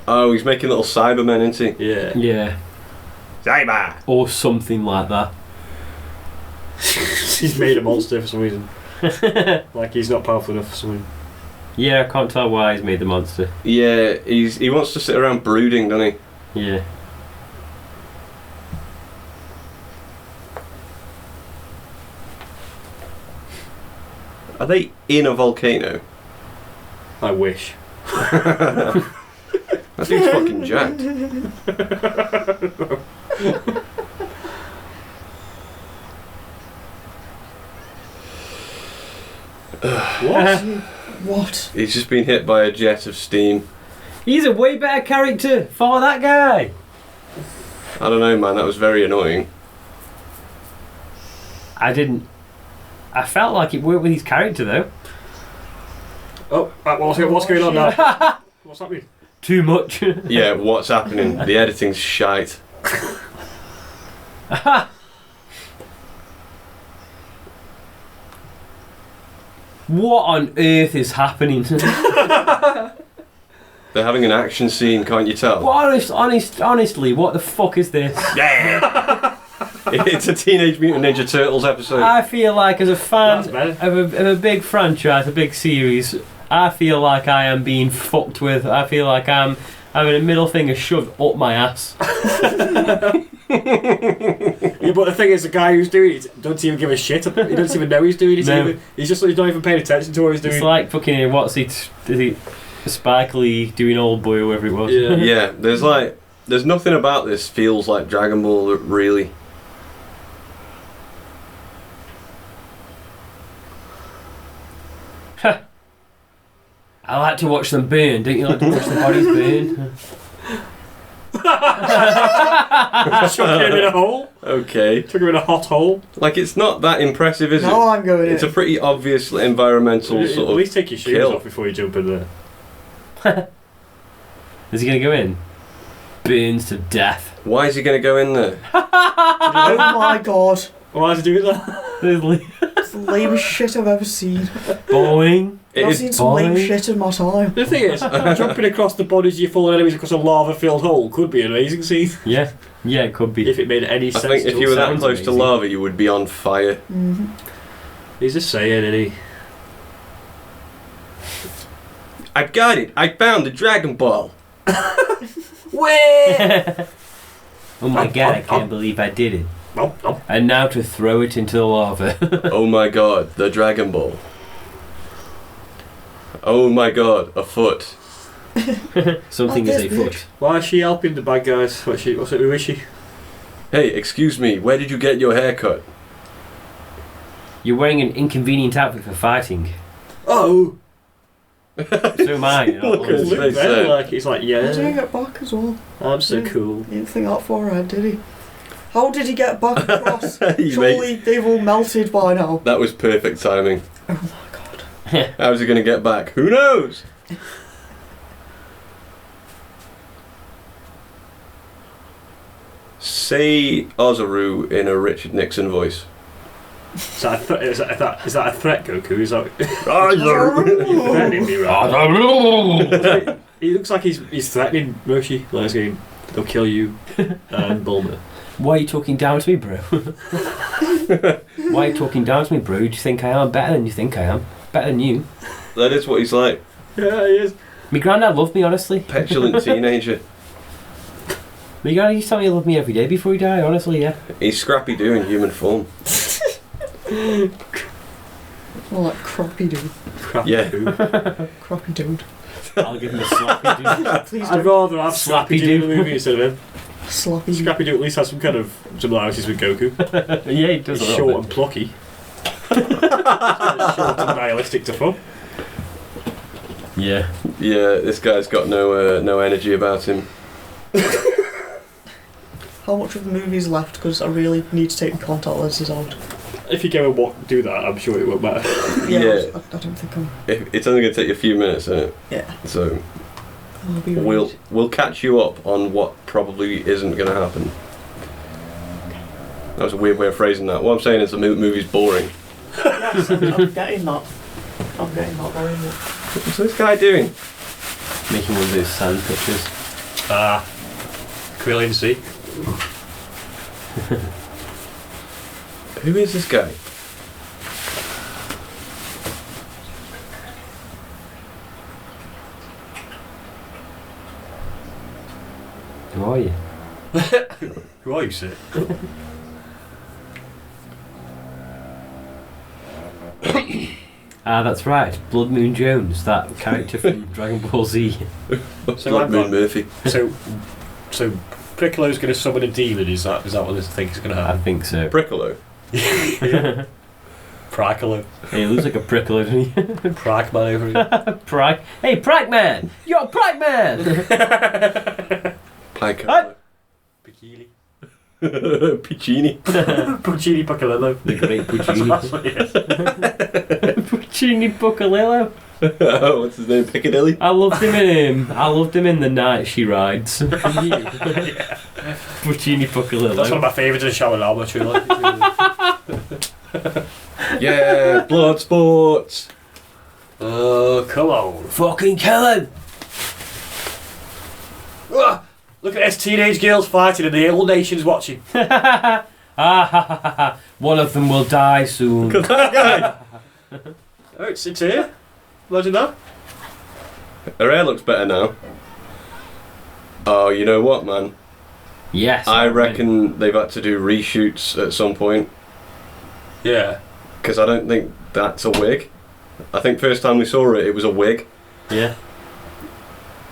Oh, he's making little Cybermen, isn't he? Yeah. Yeah. Cyber! Or something like that. He's made a monster for some reason. Like he's not powerful enough for some reason. Yeah, I can't tell why he's made the monster. Yeah, he wants to sit around brooding, doesn't he? Yeah. Are they in a volcano? I wish. That dude's fucking jacked. What? What? He's just been hit by a jet of steam. He's a way better character. Follow that guy. I don't know, man, that was very annoying. I felt like it worked with his character though. Oh, what's going on now? What's happening? Too much. Yeah, what's happening? The editing's shite. What on earth is happening? They're having an action scene, can't you tell? What honestly, what the fuck is this? Yeah. It's a Teenage Mutant Ninja Turtles episode. I feel like as a fan That's of a big franchise, a big series, I feel like I am being fucked with. I feel like I'm having a middle finger shoved up my ass. Yeah, but the thing is, the guy who's doing it doesn't even give a shit. He doesn't even know he's doing it. No. He's not even paying attention to what he's doing. It's like fucking what's it? Is it Spike Lee doing Old Boy or whatever it was? Yeah. Yeah, there's nothing about this feels like Dragon Ball, really. I like to watch them burn. Don't you like to watch the bodies burn? Chuck him in a hole. Okay. Chuck him in a hot hole. Like, it's not that impressive, is it? No, I'm going It's in. a pretty obvious environmental sort At of... least take your shoes kill. off before you jump in there. Is he gonna go in? Burns to death. Why is he going to go in there? Oh my god. Why is he doing that? It's the lamest shit I've ever seen. Boing. I've seen some lame shit in my time. The thing is, jumping across the bodies of your fallen enemies across a lava-filled hole could be an amazing scene. Yeah, it could be. If it made any I sense. think if you were that sounds close to amazing. lava, you would be on fire. Mm-hmm. He's just saying, isn't he? I got it! I found the Dragon Ball! Where? Oh my god, I can't believe I did it. No, no. And now to throw it into the lava. Oh my god, the Dragon Ball. Oh my god, a foot. Something is a foot. Why is she helping the bad guys? Who is she? Hey, excuse me, where did you get your haircut? You're wearing an inconvenient outfit for fighting. Oh! So am I. You know, Look at his honestly. face. Like, he's like, How did he yeah, get back as well? I'm so Yeah. cool. He didn't think that far ahead, did he? How did he get back across? Hey, Surely they've all melted by now. That was perfect timing. Oh my god. How's he going to get back? Who knows? Say Ozaru in a Richard Nixon voice. Is that a threat, Goku? Is that Ozaru! you're threatening me, right? He looks like he's threatening Roshi. Like he's going, they'll kill you and Bulma. Why are you talking down to me, bro? Why are you talking down to me, bro? Do you think I am better than you think I am? Better than you? That is what he's like. Yeah, he is. My granddad loved me, honestly. Petulant teenager. My granddad used to tell me he loved me every day before he died, honestly, yeah. He's Scrappy Doo in human form. More like crappy dude. Crap. Yeah. Crappy dude. I'll give him a slappy, dude. Please I'd don't. rather have Slappy Slappy Doo in the Doo. movie instead of him. Slappy dude. Scrappy Doo at least has some kind of similarities with Goku. Yeah, he does He's a short little and bit. plucky. Short and nihilistic to fun. Yeah. Yeah, this guy's got no energy about him. How much of the movie's left? Because I really need to take the contact lenses out. If you go and do that, I'm sure it won't matter. Yeah. I don't think I'm. It's only going to take you a few minutes, isn't it? Yeah. So I'll be we'll catch you up on what probably isn't going to happen. That was a weird way of phrasing that. What I'm saying is the movie's boring. Yes, I'm getting that. I'm getting that very much. What's this guy doing? Making one of those sand pictures. Krillin C. Who is this guy? Who are you? Who are you, sir? That's right. Blood Moon Jones, that character from Dragon Ball Z. So Blood I've Moon got- Murphy. So Piccolo's going to summon a demon. Is that what I think is going to I happen? think so. Prickolo. Piccolo. Hey, he looks like a prickle, doesn't he? Prague man over here. Prag. Hey, Prag Man! You're Prag Man! Piccolo. Bikini. Piccini. Puccini Piccolo. The great Puccini. That's what it is. Puccini Bucalillo. What's his name? Piccadilly? I loved him in The Night She Rides. Puccini Bucalillo. That's one of my favourites in Shawarama, truly. Yeah, blood sports. Oh, come on. Fucking kill him! Ah, look at this teenage girls fighting and the whole nation's watching. One of them will die soon. Look at that guy. Oh, it's here. Imagine that. Her hair looks better now. Oh, you know what, man? Yes. I reckon they've had to do reshoots at some point. Yeah. Because I don't think that's a wig. I think first time we saw it, it was a wig. Yeah.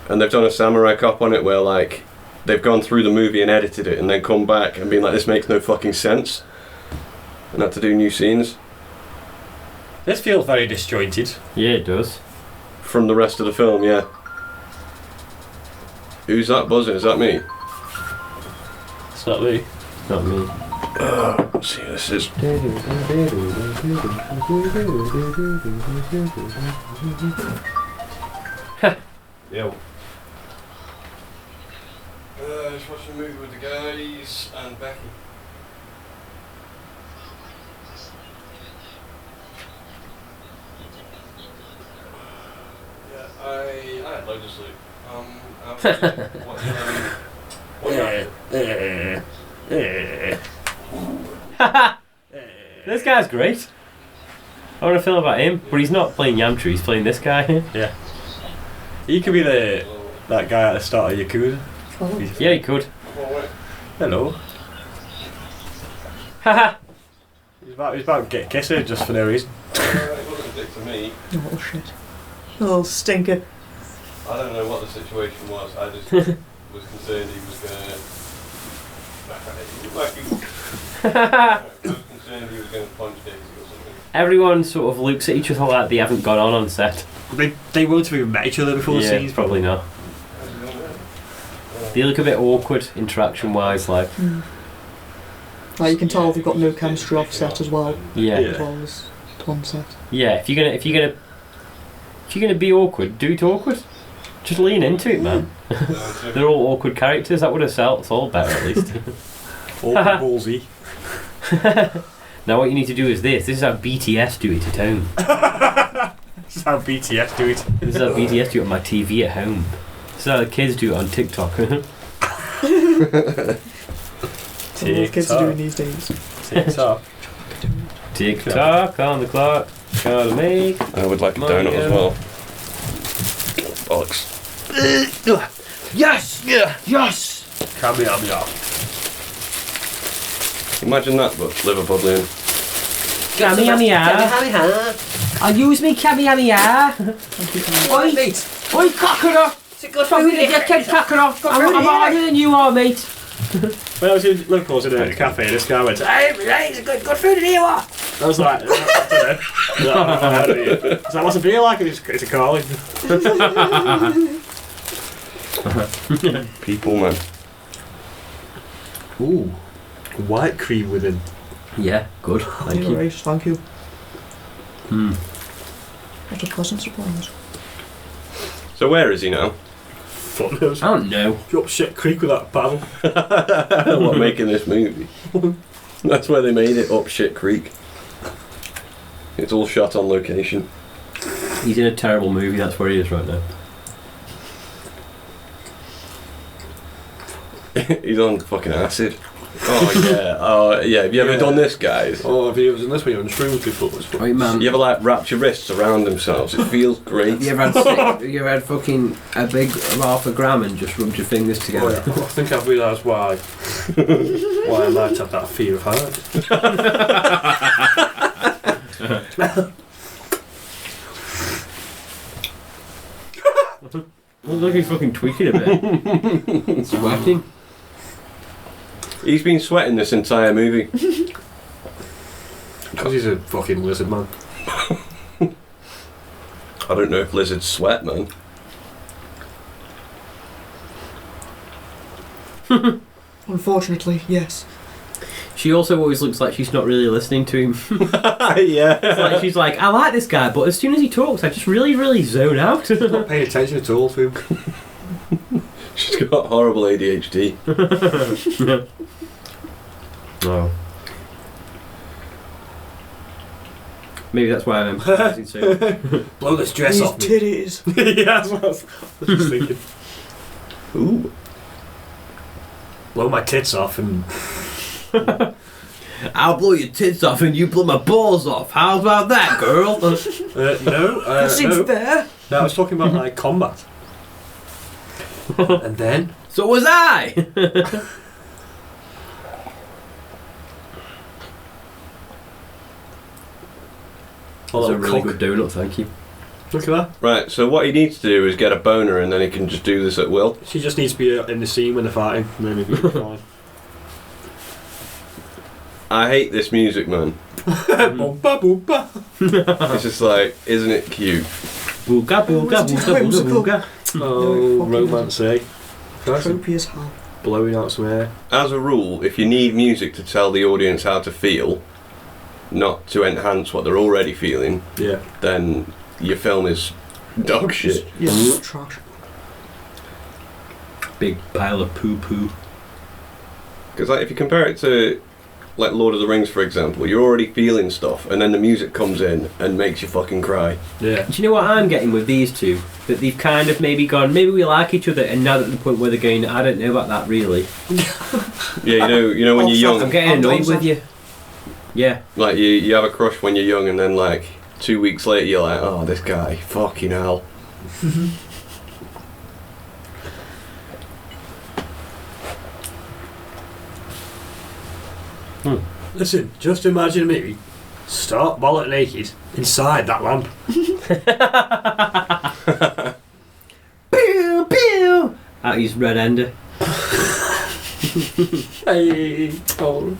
And they've done a samurai cop on it where, like, they've gone through the movie and edited it and then come back and been like, this makes no fucking sense. And had to do new scenes. This feels very disjointed. Yeah, it does. From the rest of the film, yeah. Who's that buzzing? Is that me? It's not me. Not me. Let's see, this is... Yo. Just watching a movie with the guys and Becky. Yeah, I had loads of sleep. I was This guy's great. I want to feel about him, but he's not playing Yamcha, he's playing this guy. Yeah. He could be that guy at the start of Yakuza. Oh. Yeah, he could. Hello. Haha. He's about to get kissed just for no reason. It wasn't a dick to me. Oh shit. Oh stinker. I don't know what the situation was. I just was concerned he was going to... I was concerned he was going to punch Daisy or something. Everyone sort of looks at each other like they haven't gone on set. They won't have even met each other before the Yeah, scenes, probably not. They look a bit awkward interaction wise, like. Like you can tell they've got no chemistry off set as well. Yeah. As well as on set. Yeah, if you're gonna be awkward, do it awkward. Just lean into it, man. They're all awkward characters. That would have sold better at least. Awkward ballsy. Now what you need to do is this. This is how BTS do it at home. This is how BTS do it. This is how BTS do it on my TV at home. This is how the kids do it on TikTok. What the kids are doing these days. TikTok. TikTok on the clock. Gotta make. I would like a donut as well. Bollocks. Yes! Yeah! Yes! Kamehameha. Imagine that, but Liverpudlian. Kamehameha! I'll use me Kamehameha! Oi, mate! Oi, cockero! Stop me to get cockero! I'm harder than you are, mate! When I was in Liverpool, I was in a cafe, this guy went, hey, it's good food in here, what? I was like, I don't know. So what's a beer like? It's a Carling. People, man. Ooh. White cream within. Yeah, good. Thank you. Right, thank you. Hmm. What a pleasant surprise. So where is he now? Fuck knows. I don't know. Up shit creek with that paddle. What, making this movie? That's where they made it, up Shit Creek. It's all shot on location. He's in a terrible movie, that's where he is right now. He's on fucking acid. Oh yeah, have you ever done this, guys? Oh, have you ever done this when you're on shrooms before? Right, man. You ever like wrapped your wrists around themselves? It feels great. You ever had fucking a big half a gram and just rubbed your fingers together? Oh, yeah. I think I've realised why I might have that fear of height. Looks like he's fucking tweaking a bit. Sweating. He's been sweating this entire movie. Because he's a fucking lizard man. I don't know if lizards sweat, man. Unfortunately, yes. She also always looks like she's not really listening to him. Yeah. It's like she's like, I like this guy, but as soon as he talks, I just really zone out. Not paying attention at all to him. She's got horrible ADHD. No. Maybe that's why I'm emphasising so much. Blow this dress These off me. titties. Yeah, that's what I was just thinking. Ooh. Blow my tits off and... I'll blow your tits off and you blow my balls off. How about that, girl? No. That seems no. fair. No, I was talking about like combat. And then... So was I! That's a really good donut, thank you. Look at that. Right, so what he needs to do is get a boner and then he can just do this at will. She just needs to be in the scene when they're fighting. And then he'll be fine. I hate this music, man. Boomba, boomba. It's just like, isn't it cute? Booga, booga, booga, booga, booga. Oh, fucking romance, eh? Christ, Tropey as hell. blowing out some air. As a rule, if you need music to tell the audience how to feel, not to enhance what they're already feeling, Yeah. then your film is dog shit. Yeah, trash. Big pile of poo poo. Because like, if you compare it to like Lord of the Rings, for example, you're already feeling stuff, and then the music comes in and makes you fucking cry. Yeah. Do you know what I'm getting with these two? That they've kind of maybe gone, maybe we like each other, and now at the point where they're going, I don't know about that really. Yeah, you know when you're I'm young, getting annoyed with you. Yeah. like you have a crush when you're young, and then like 2 weeks later you're like, oh, this guy, fucking hell. Listen, just imagine me stark bollock naked inside that lamp. Pew, pew! Out his red ender. Hey, oh.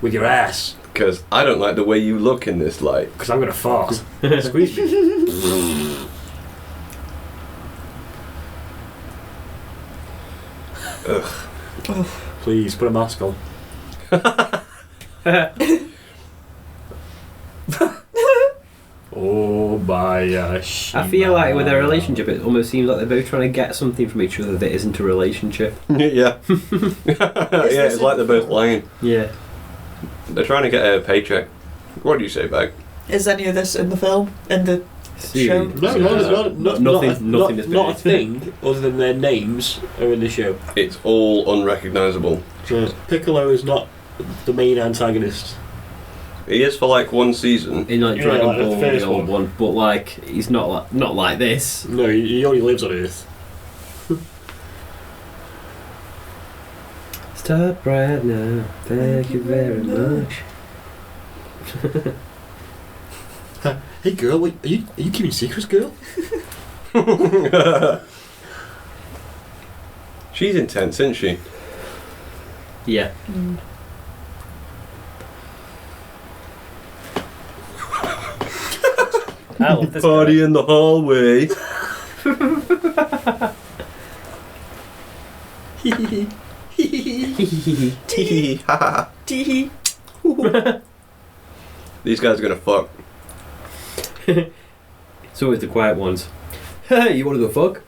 With your ass, Because I don't like the way you look in this light. because I'm gonna fart. Squeeze me. Ugh. Please put a mask on. Oh my gosh. I feel like with their relationship, it almost seems like they're both trying to get something from each other that isn't a relationship. Yeah. Yeah, it's like they're both lying. Yeah. They're trying to get a paycheck. What do you say, Bag? Is any of this in the film? In the show? No, not Nothing is not a better. thing other than their names are in the show. It's all unrecognisable. So Piccolo is not the main antagonist. He is for like one season. In like Yeah, Dragon like the Ball, the first old one. one, but like he's not like this. No, he only lives on Earth. Stop right now. Thank you very much. Hey girl, wait, are you keeping secrets, girl? She's intense, isn't she? Yeah. Mm. I love this Party guy. in the hallway. Tee tee. These guys are gonna fuck. It's always the quiet ones. Hey, you want to go fuck?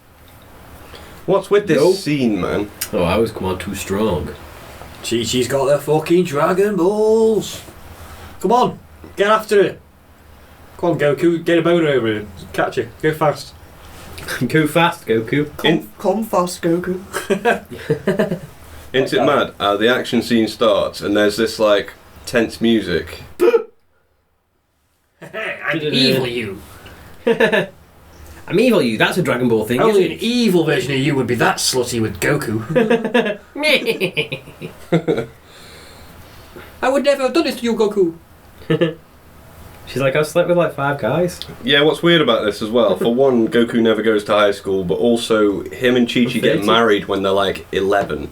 What's with this Nope. scene, man? Oh, I was come on too strong. She's got their fucking Dragon Balls. Come on, get after it. Come on, Goku, get a boner over here. Catch it. Go fast. Go fast, Goku. Come fast, Goku. Isn't it mad? The action scene starts and there's this like tense music. I'm evil, you. I'm evil, you. That's a Dragon Ball thing. Only Isn't an evil version of you would be that slutty with Goku. I would never have done this to you, Goku. She's like, I've slept with like 5 guys. Yeah, what's weird about this as well? For one, Goku never goes to high school, but also him and Chi-Chi get 30. married when they're like 11.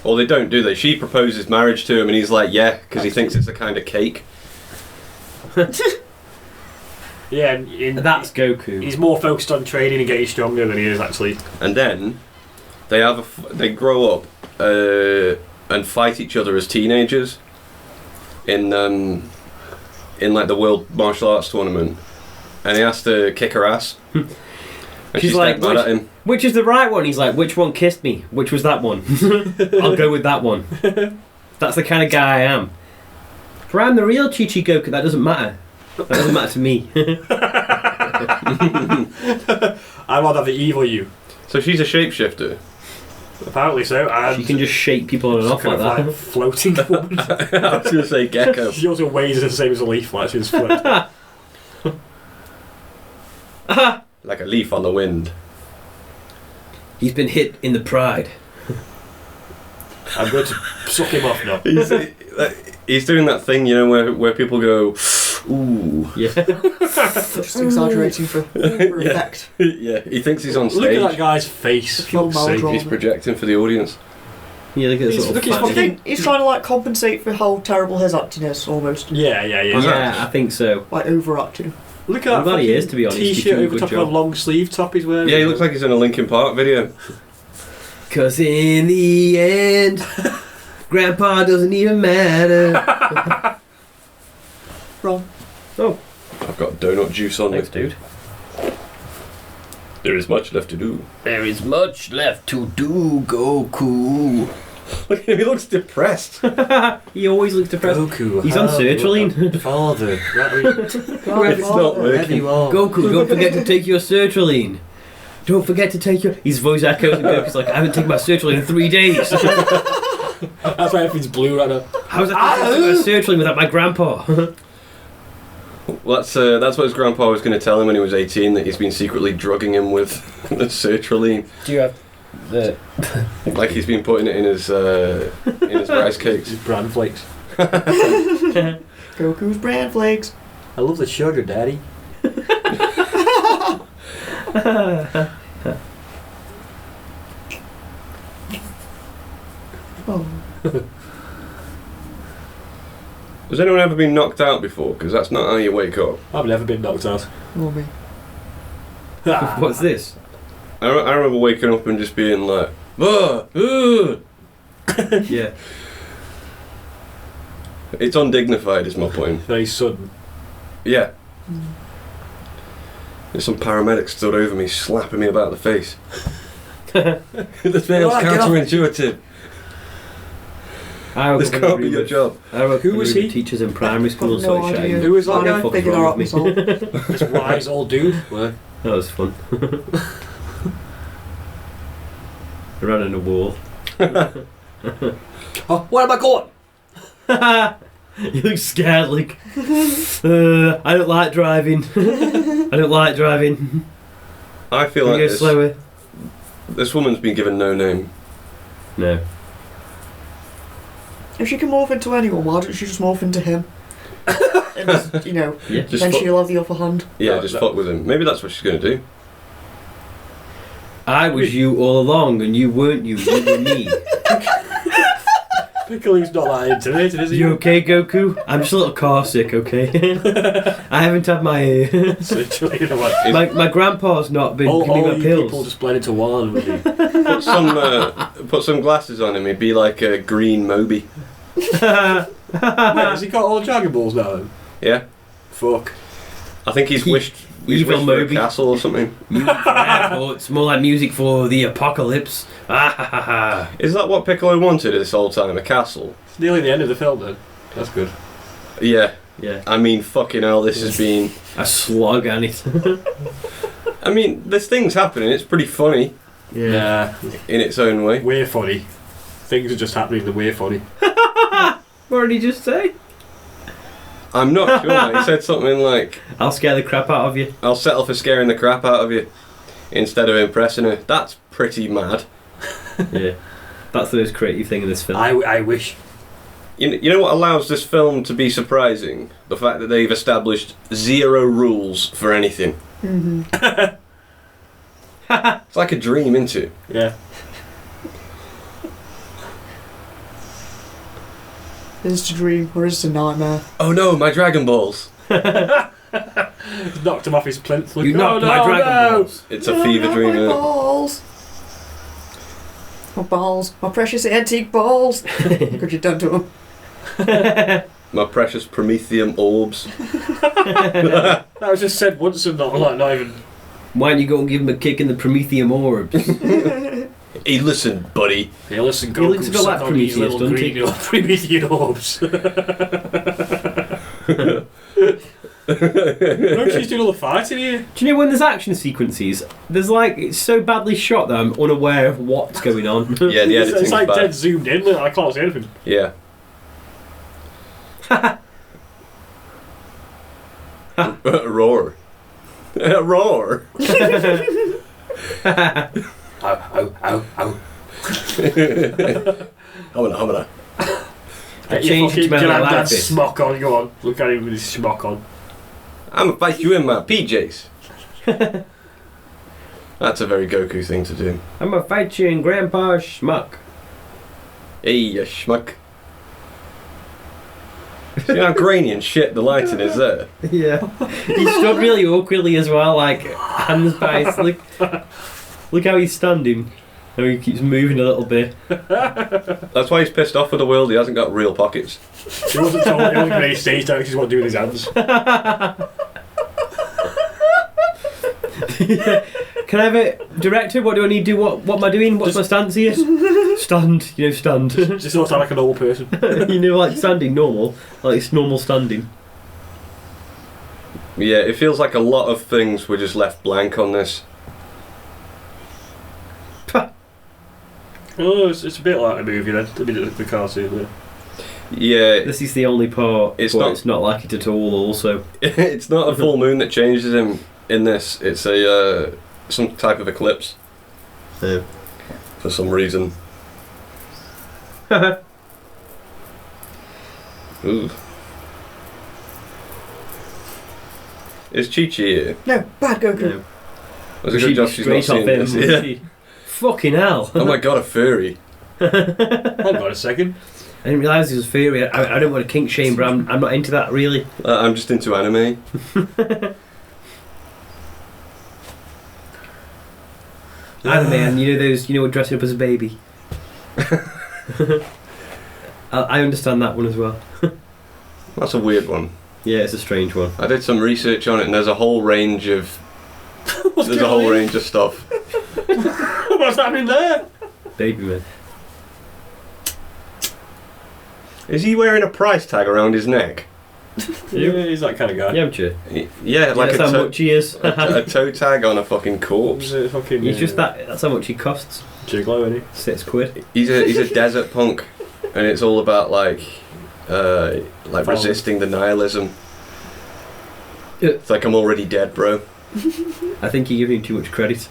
Or they don't, do they? She proposes marriage to him and he's like, yeah, because he thinks it's a kind of cake. Yeah, That's Goku. he's more focused on training and getting stronger than he is actually. And then they grow up and fight each other as teenagers in like the World Martial Arts Tournament, and he has to kick her ass. And She's she's like, mad at him. which is the right one? He's like, which one kissed me? Which was that one? I'll go with that one. That's the kind of guy I am. For I'm the real Chi-Chi Goku, that doesn't matter. That doesn't matter to me. I'd rather have the evil you. So she's a shapeshifter. Apparently so. And She can just shake people on and off kind like of that. floating woman. I was going to say gecko. She also weighs the same as a leaf, like she's floating. Like a leaf on the wind. He's been hit in the pride. I'm going to suck him off now. He's doing that thing, you know, where people go, ooh. Yeah. Just exaggerating for effect. Yeah, he thinks he's on stage. Look at that guy's face. For Full fuck's sake. melodrama. He's projecting for the audience. Yeah, look at this He's- little look, he's fat- Do you think he's trying to like compensate for how terrible his acting is, almost Yeah. Yeah, I think so. like overacting? Look at I'm that glad he fucking is, to be honest. He's T-shirt doing a over good top of job. a long sleeve top he's wearing. Yeah, he looks like he's in a Linkin Park video. 'Cause in the end, Grandpa doesn't even matter. Wrong. I've got donut juice on Thanks, me. dude. There is much left to do. There is much left to do, Goku. Look at him, he looks depressed. He always looks depressed. Goku. He's on sertraline. Father. It's not working. you are. Goku, don't forget to take your sertraline. Don't forget to take your... His voice echoes and Goku's like, I haven't taken my sertraline in 3 days. That's why everything's blue right now. How's that going to take my sertraline without my grandpa? Well, that's what his grandpa was going to tell him when he was 18, that he's been secretly drugging him with the sertraline. Do you have the... Like he's been putting it in his rice cakes. It's bran flakes. Goku's bran flakes. I love the sugar, Daddy. Oh. Has anyone ever been knocked out before? Because that's not how you wake up. I've never been knocked out. Or me. What's this? I remember waking up and just being like, Yeah. it's undignified is my point. Very sudden. Yeah. There's some paramedics stood over me, slapping me about the face. This feels Right, get off. counterintuitive. This can't be your job. Who was he? Teachers in primary school, No so idea. Who was that I guy? don't figure out myself. This wise old dude. Where? That was fun. Around a wall. Oh, where am I going? You look scared, like. I don't like driving. I don't like driving. I feel Can like you go slower? this woman's been given no name. No. If she can morph into anyone, why don't she just morph into him? And just, you know, Yeah. Just then fu- she'll have the upper hand. Yeah, No, just no. fuck with him. Maybe that's what she's going to do. I was you all along, and you weren't you. You were me. Pickle's not that intimidated, is he? You okay, Goku? I'm just a little car sick, okay? I haven't had my Literally, you know what? my grandpa's not been giving me All my you pills. people just blend into one with you. Put some glasses on him. He'd be like a green Moby. Wait, has he got all Dragon Balls now then? Yeah, Fuck. I think he's wished. He's Evil wished for a Moby. castle or something. Music for airports, more like music for the apocalypse. Ah ha ha ha. Is that what Piccolo wanted this whole time? A castle? It's nearly the end of the film then. That's good. Yeah. Yeah. I mean, fucking hell, this has been. A slug and it. I mean, there's things happening. It's pretty funny Yeah. in its own way. We're funny. Things are just happening that we're funny. What did he just say? I'm not sure. He said something like, I'll scare the crap out of you. "I'll settle for scaring the crap out of you instead of impressing her." That's pretty mad. Yeah. That's the most creative thing in this film. I wish. You know what allows this film to be surprising? The fact that they've established 0 rules for anything. Mm-hmm. It's like a dream, isn't it? Yeah. Is it a dream or is it a nightmare? Oh no, my Dragon Balls! Knocked him off his plinth. Look, You knocked oh, my no, Dragon no. Balls. It's a fever Oh, dream, my isn't it? balls. My balls. My precious antique balls. Could you done to them? My precious Prometheum orbs. That was just said once and not even Why don't you go and give him a kick in the Prometheum orbs? Hey, listen, buddy. Hey, listen, He Goku, looks a bit suck like on these Prometheus, little doesn't he? green Promethean orbs. Look, she's doing all the fighting here. Do you know when there's action sequences, there's like, it's so badly shot that I'm unaware of what's going on. Yeah, the editing's It's like bad. dead zoomed in. Look, I can't see anything. Yeah. Roar. Roar. Ow, ow, ow. Humana. I Get your changed it to fucking my granddad's outfit. smock on. Go on. Look at him with his smock on. I'm gonna fight you in my PJs. That's a very Goku thing to do. I'm gonna fight you in Grandpa's schmuck. Hey, you schmuck. See how grainy and shit the lighting is there? Yeah. He stood really awkwardly as well, like, hands by his... Look how he's standing. How he keeps moving a little bit. That's why he's pissed off with the world. He hasn't got real pockets. He wasn't told he wasn't very stage directions what to do with his hands. Can I have a director? What do I need to do? What am I doing? What's my stance here? Stand. You know, stand. Just looks like a normal person. You know, like standing normal. Like it's normal standing. Yeah, it feels like a lot of things were just left blank on this. Oh, it's a bit like a movie then. A bit the cartoon. Yeah, This is the only part. It's but not- it's not like it at all. Also, it's not a full moon that changes him in this. It's a some type of eclipse yeah. for some reason. Ooh. Is Chi-Chi here? No, bad Goku. No. Was a good job she's not seen this. Yeah. Fucking hell! Oh my god, a furry. Hold on a second. I didn't realise he was furry. I don't want to kink shame, but I'm not into that really. I'm just into anime. Anime, and you know those, dressing up as a baby. I understand that one as well. That's a weird one. Yeah, it's a strange one. I did some research on it, and there's a whole range of stuff. What's happening there? Baby man. Is he wearing a price tag around his neck? Yeah, he's that kind of guy. Yeah, I'm sure. Yeah, like That's how much he is. a toe tag on a fucking corpse. He's a fucking. He's just that. That's how much he costs. Gigolo, isn't he? £6. He's a desert punk, and it's all about like resisting the nihilism. It's like I'm already dead, bro. I think you give him too much credit.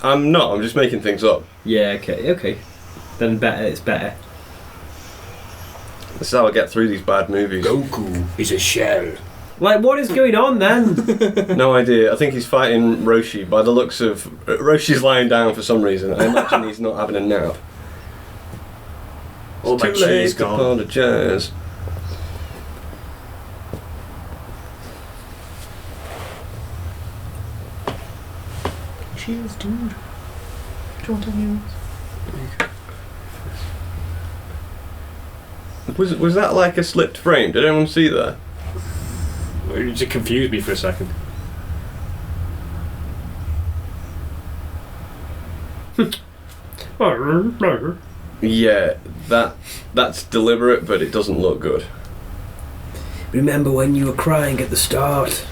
I'm not. I'm just making things up. Yeah. Okay. Then better. It's better. This is how I get through these bad movies. Goku is a shell. Like, what is going on then? No idea. I think he's fighting Roshi. By the looks of Roshi's lying down for some reason. I imagine he's not having a nap. All It's my too chi late is to gone. apologise. Cheers, dude. Do you want any of this? Was that like a slipped frame? Did anyone see that? You just confused me for a second. Yeah, that's deliberate, but it doesn't look good. Remember when you were crying at the start?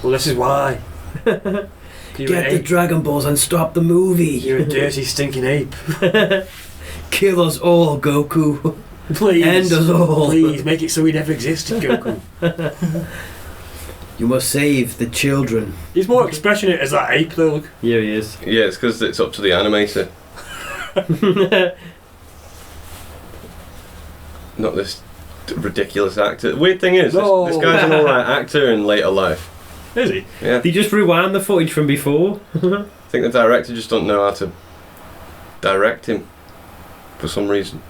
Well, this is why. You're Get an the ape. Dragon Balls and stop the movie. You're a dirty, stinking ape. Kill us all, Goku. Please. End us all. Please, make it so we never existed, Goku. You must save the children. He's more expressionate as that ape, though. Look. Yeah, he is. Yeah, it's because it's up to the animator, not this ridiculous actor. Weird thing is, No. this guy's an alright actor in later life. Is he? Yeah, They just rewound the footage from before. I think the director just don't know how to direct him for some reason.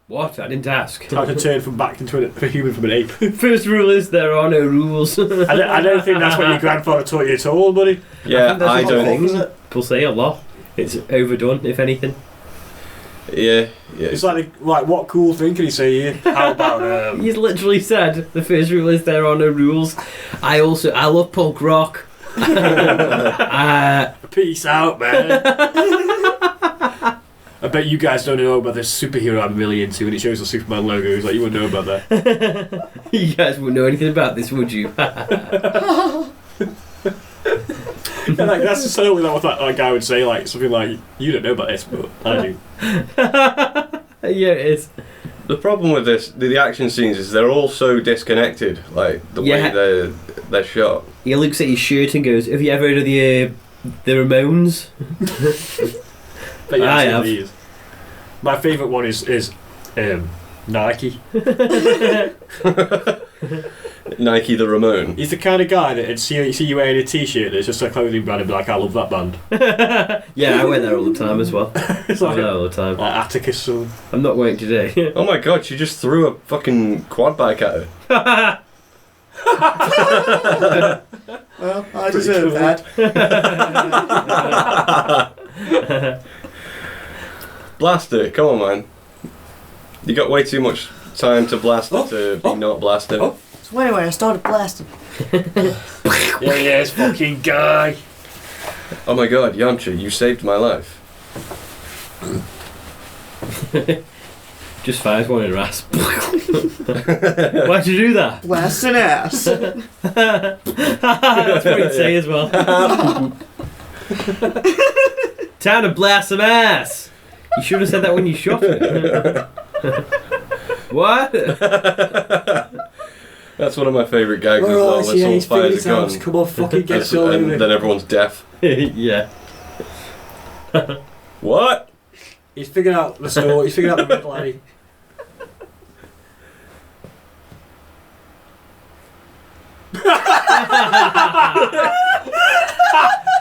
What? I didn't ask. How to turn from back into a human from an ape. First rule is there are no rules. I don't think that's what your grandfather taught you at all, buddy. Yeah, that's I a don't. thing. People say a lot. It's overdone, if anything. Yeah. It's like what cool thing can he say here? How about He's literally said the first rule is there are no rules. I love punk rock. peace out, man. I bet you guys don't know about this superhero I'm really into, and it shows the Superman logo. He's like, you wouldn't know about that. You guys wouldn't know anything about this, would you? Yeah, like, that's just totally not what that guy would say. Like something like, you don't know about this, but I do. Yeah, it is. The problem with this, the action scenes, is they're all so disconnected. Like the way they're shot. He looks at his shirt and goes, "Have you ever heard of the Ramones?" But yeah, I have. these. My favourite one is Nike. Nike the Ramone. He's the kind of guy that'd see you wearing a t-shirt that's just a clothing brand and be like, I love that band. Yeah, I wear that all the time as well. It's I like, wear that all the time. like Atticus. So. I'm not wearing today. Oh my god, she just threw a fucking quad bike at her. Well, I deserve cool. that. Blast it, come on man. You got way too much time to blast it to be not blasted. Oh. So anyway, I started blasting. Yes, fucking guy. Oh my god, Yamcha, you saved my life. Just fires one in her ass. Why'd you do that? Blasting ass. That's what he'd say as well. Time to blast some ass. You should have said that when you shot it. What? That's one of my favourite gags as well, when someone fires a gun Come on, fucking get and so then everyone's deaf. Yeah. What? He's figured out the story. He's figured out the middle, Eddie.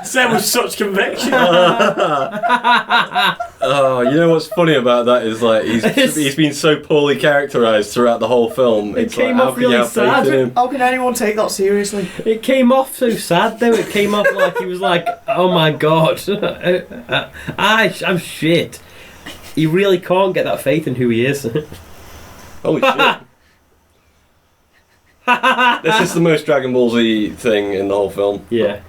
Said with such conviction. Oh, you know what's funny about that is like he's been so poorly characterised throughout the whole film. It It's came like, how off can you really have faith sad. in him? How can anyone take that seriously? It came off so sad though. It came off like he was like, "Oh my god, I'm shit." He really can't get that faith in who he is. Holy shit. This is the most Dragon Ball Z thing in the whole film. Yeah.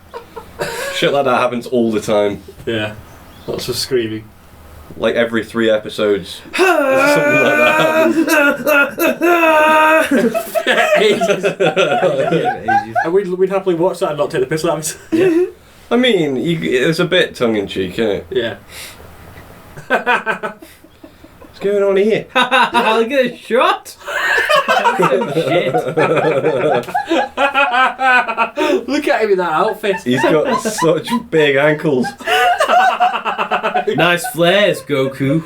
Shit like that happens all the time. Yeah, lots of screaming. Like every 3 episodes. Something like that happens. And we'd happily watch that and not take the piss out of it. Yeah. I mean, it's a bit tongue-in-cheek, isn't it? Yeah. What's going on here? Look at this shot. So shit. Look at him in that outfit. He's got such big ankles. Nice flares, Goku.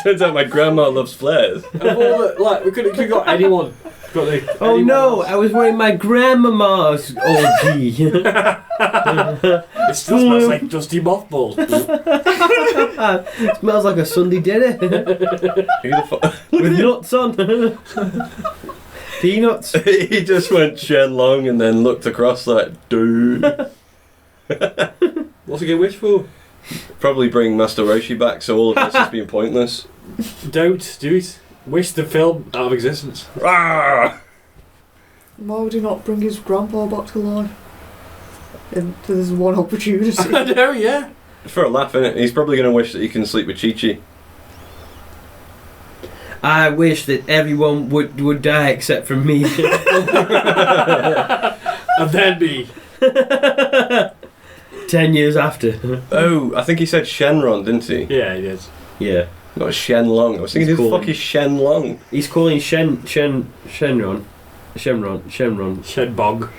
Turns out my grandma loves flares. Of all the, like, we could have got anyone. Got the, Oh anyone no, else. I was wearing my grandmama's OG. It still smells like dusty mothballs. Smells like a Sunday dinner. Who the fuck? With nuts on. Peanuts. He just went Shenlong and then looked across like, dude. What's he gonna wish for? Probably bring Master Roshi back, so all of this has been pointless. Don't do it. Wish the film out of existence. Ah! Why would he not bring his grandpa back to life? And there's one opportunity. I know, yeah. For a laugh, innit? He's probably going to wish that he can sleep with Chi-Chi. I wish that everyone would die except for me. And then me. 10 years after. Oh, I think he said Shenron, didn't he? Yeah, he is. Yeah. Not Shenlong. I was thinking, He's who the cool. fuck is Shenlong? He's calling Shenron. Shenbog.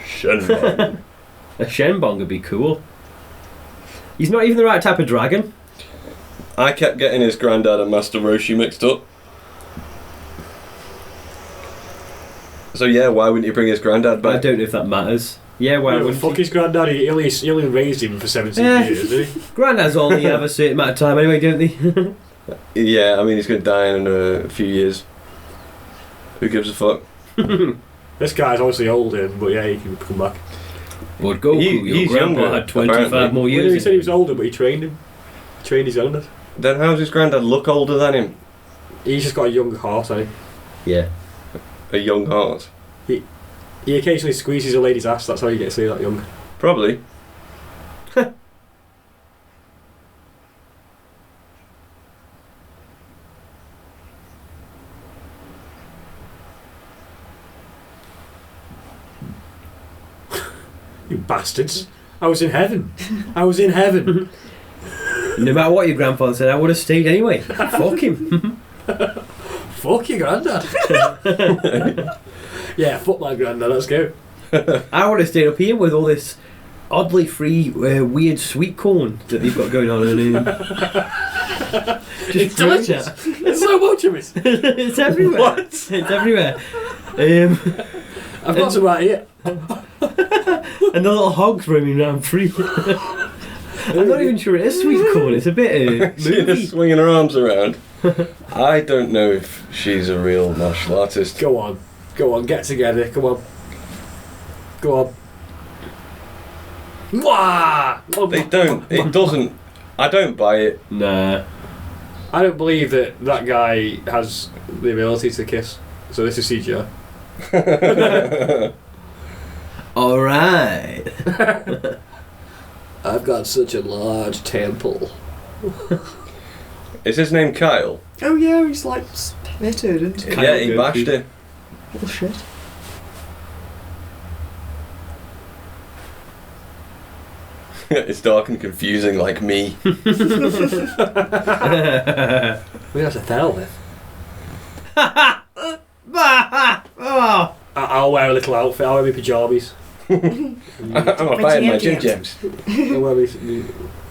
Shenron. A Shenbong would be cool. He's not even the right type of dragon. I kept getting his granddad and Master Roshi mixed up. So yeah, why wouldn't you bring his granddad I back? don't know if that matters. Yeah, why Well, wouldn't fuck he? his granddad, he only raised him for 17 Yeah. years, did he? Granddads only have a certain amount of time anyway, don't they? Yeah, I mean he's going to die in a few years. Who gives a fuck? This guy's obviously old, but yeah, he can come back. But Goku, your He's grandpa younger, had 25 apparently. more Well, years. he said he was older, but he trained him. Trained his owners. Then how's his granddad look older than him? He's just got a young heart, hasn't Yeah. A young heart. he? He occasionally squeezes a lady's ass, that's how you get to see that young. Probably. You bastards. I was in heaven. I was in heaven. No matter what your grandfather said, I would have stayed anyway. Fuck him. Fuck your granddad. Yeah, fuck my granddad, let's go. I would have stayed up here with all this oddly free, weird sweet corn that they've got going on. And, It's delicious. There's so much of it. It's everywhere. What? It's everywhere. I've got some right here. And the little hogs roaming around free. I'm not even sure it is sweet corn. It's a bit She's movie. swinging her arms around. I don't know if she's a real martial artist. Go on, get together, come on. Go on. Mwah! They don't. It doesn't. I don't buy it. Nah. I don't believe that guy has the ability to kiss. So this is CGI. All right. I've got such a large temple. Is his name Kyle? Oh yeah, he's like spitted into Kyle Yeah, he Goku. bashed it. little shit. It's dark and confusing like me. We have to tell with. I'll wear a little outfit. I'll wear my pyjamas. I'm a fire my Jim Gems. I'll wear my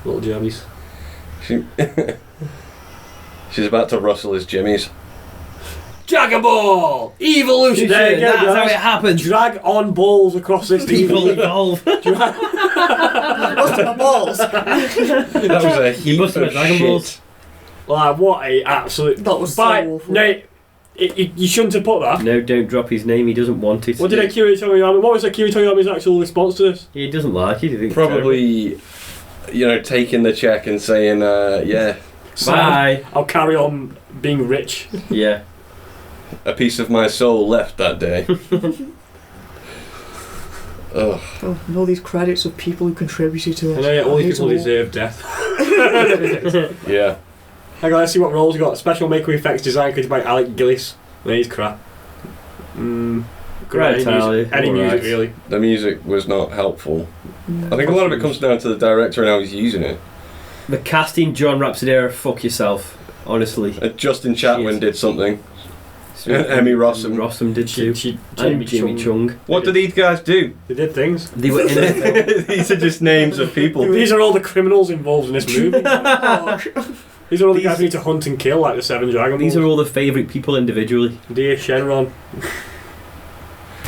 little jammies. She's about to rustle his jimmies. Dragonball! Evolution! There you go, That's how guys. it happens. Drag on balls across this People evolve. Must have balls. That was a heap must have of had Dragon Balls. shit. Like, what a absolute... That was so awful. No, you shouldn't have put that. No, don't drop his name. He doesn't want it. What did Akira Toriyama... What was Akira Toriyama's actual response to this? He doesn't like it. He thinks Probably, taking the check and saying, yeah, Bye. I'll carry on being rich. Yeah. a piece of my soul left that day. Ugh. Oh, and all these credits of people who contributed to it. I know, yeah, all I these hate people it all. deserve death. Yeah. Hang on, let's see what roles you got. Special maker effects design created by Alec Gillis. No, he's crap. Right, Any Charlie, music, any music alright. really. The music was not helpful. I think a lot of it comes down to the director and how he's using it. The casting, John Rhapsody, fuck yourself. Honestly. Justin Chatwin Shit. did something. Emmy Rossum. Rossum did too. And Jimmy Chung. What did these guys do? They did things. They were in it. These are just names of people. These are all the criminals involved in this movie. Oh, These are all the guys who need to hunt and kill, like the Seven Dragon These Balls. are all the favourite people individually. Dear Shenron.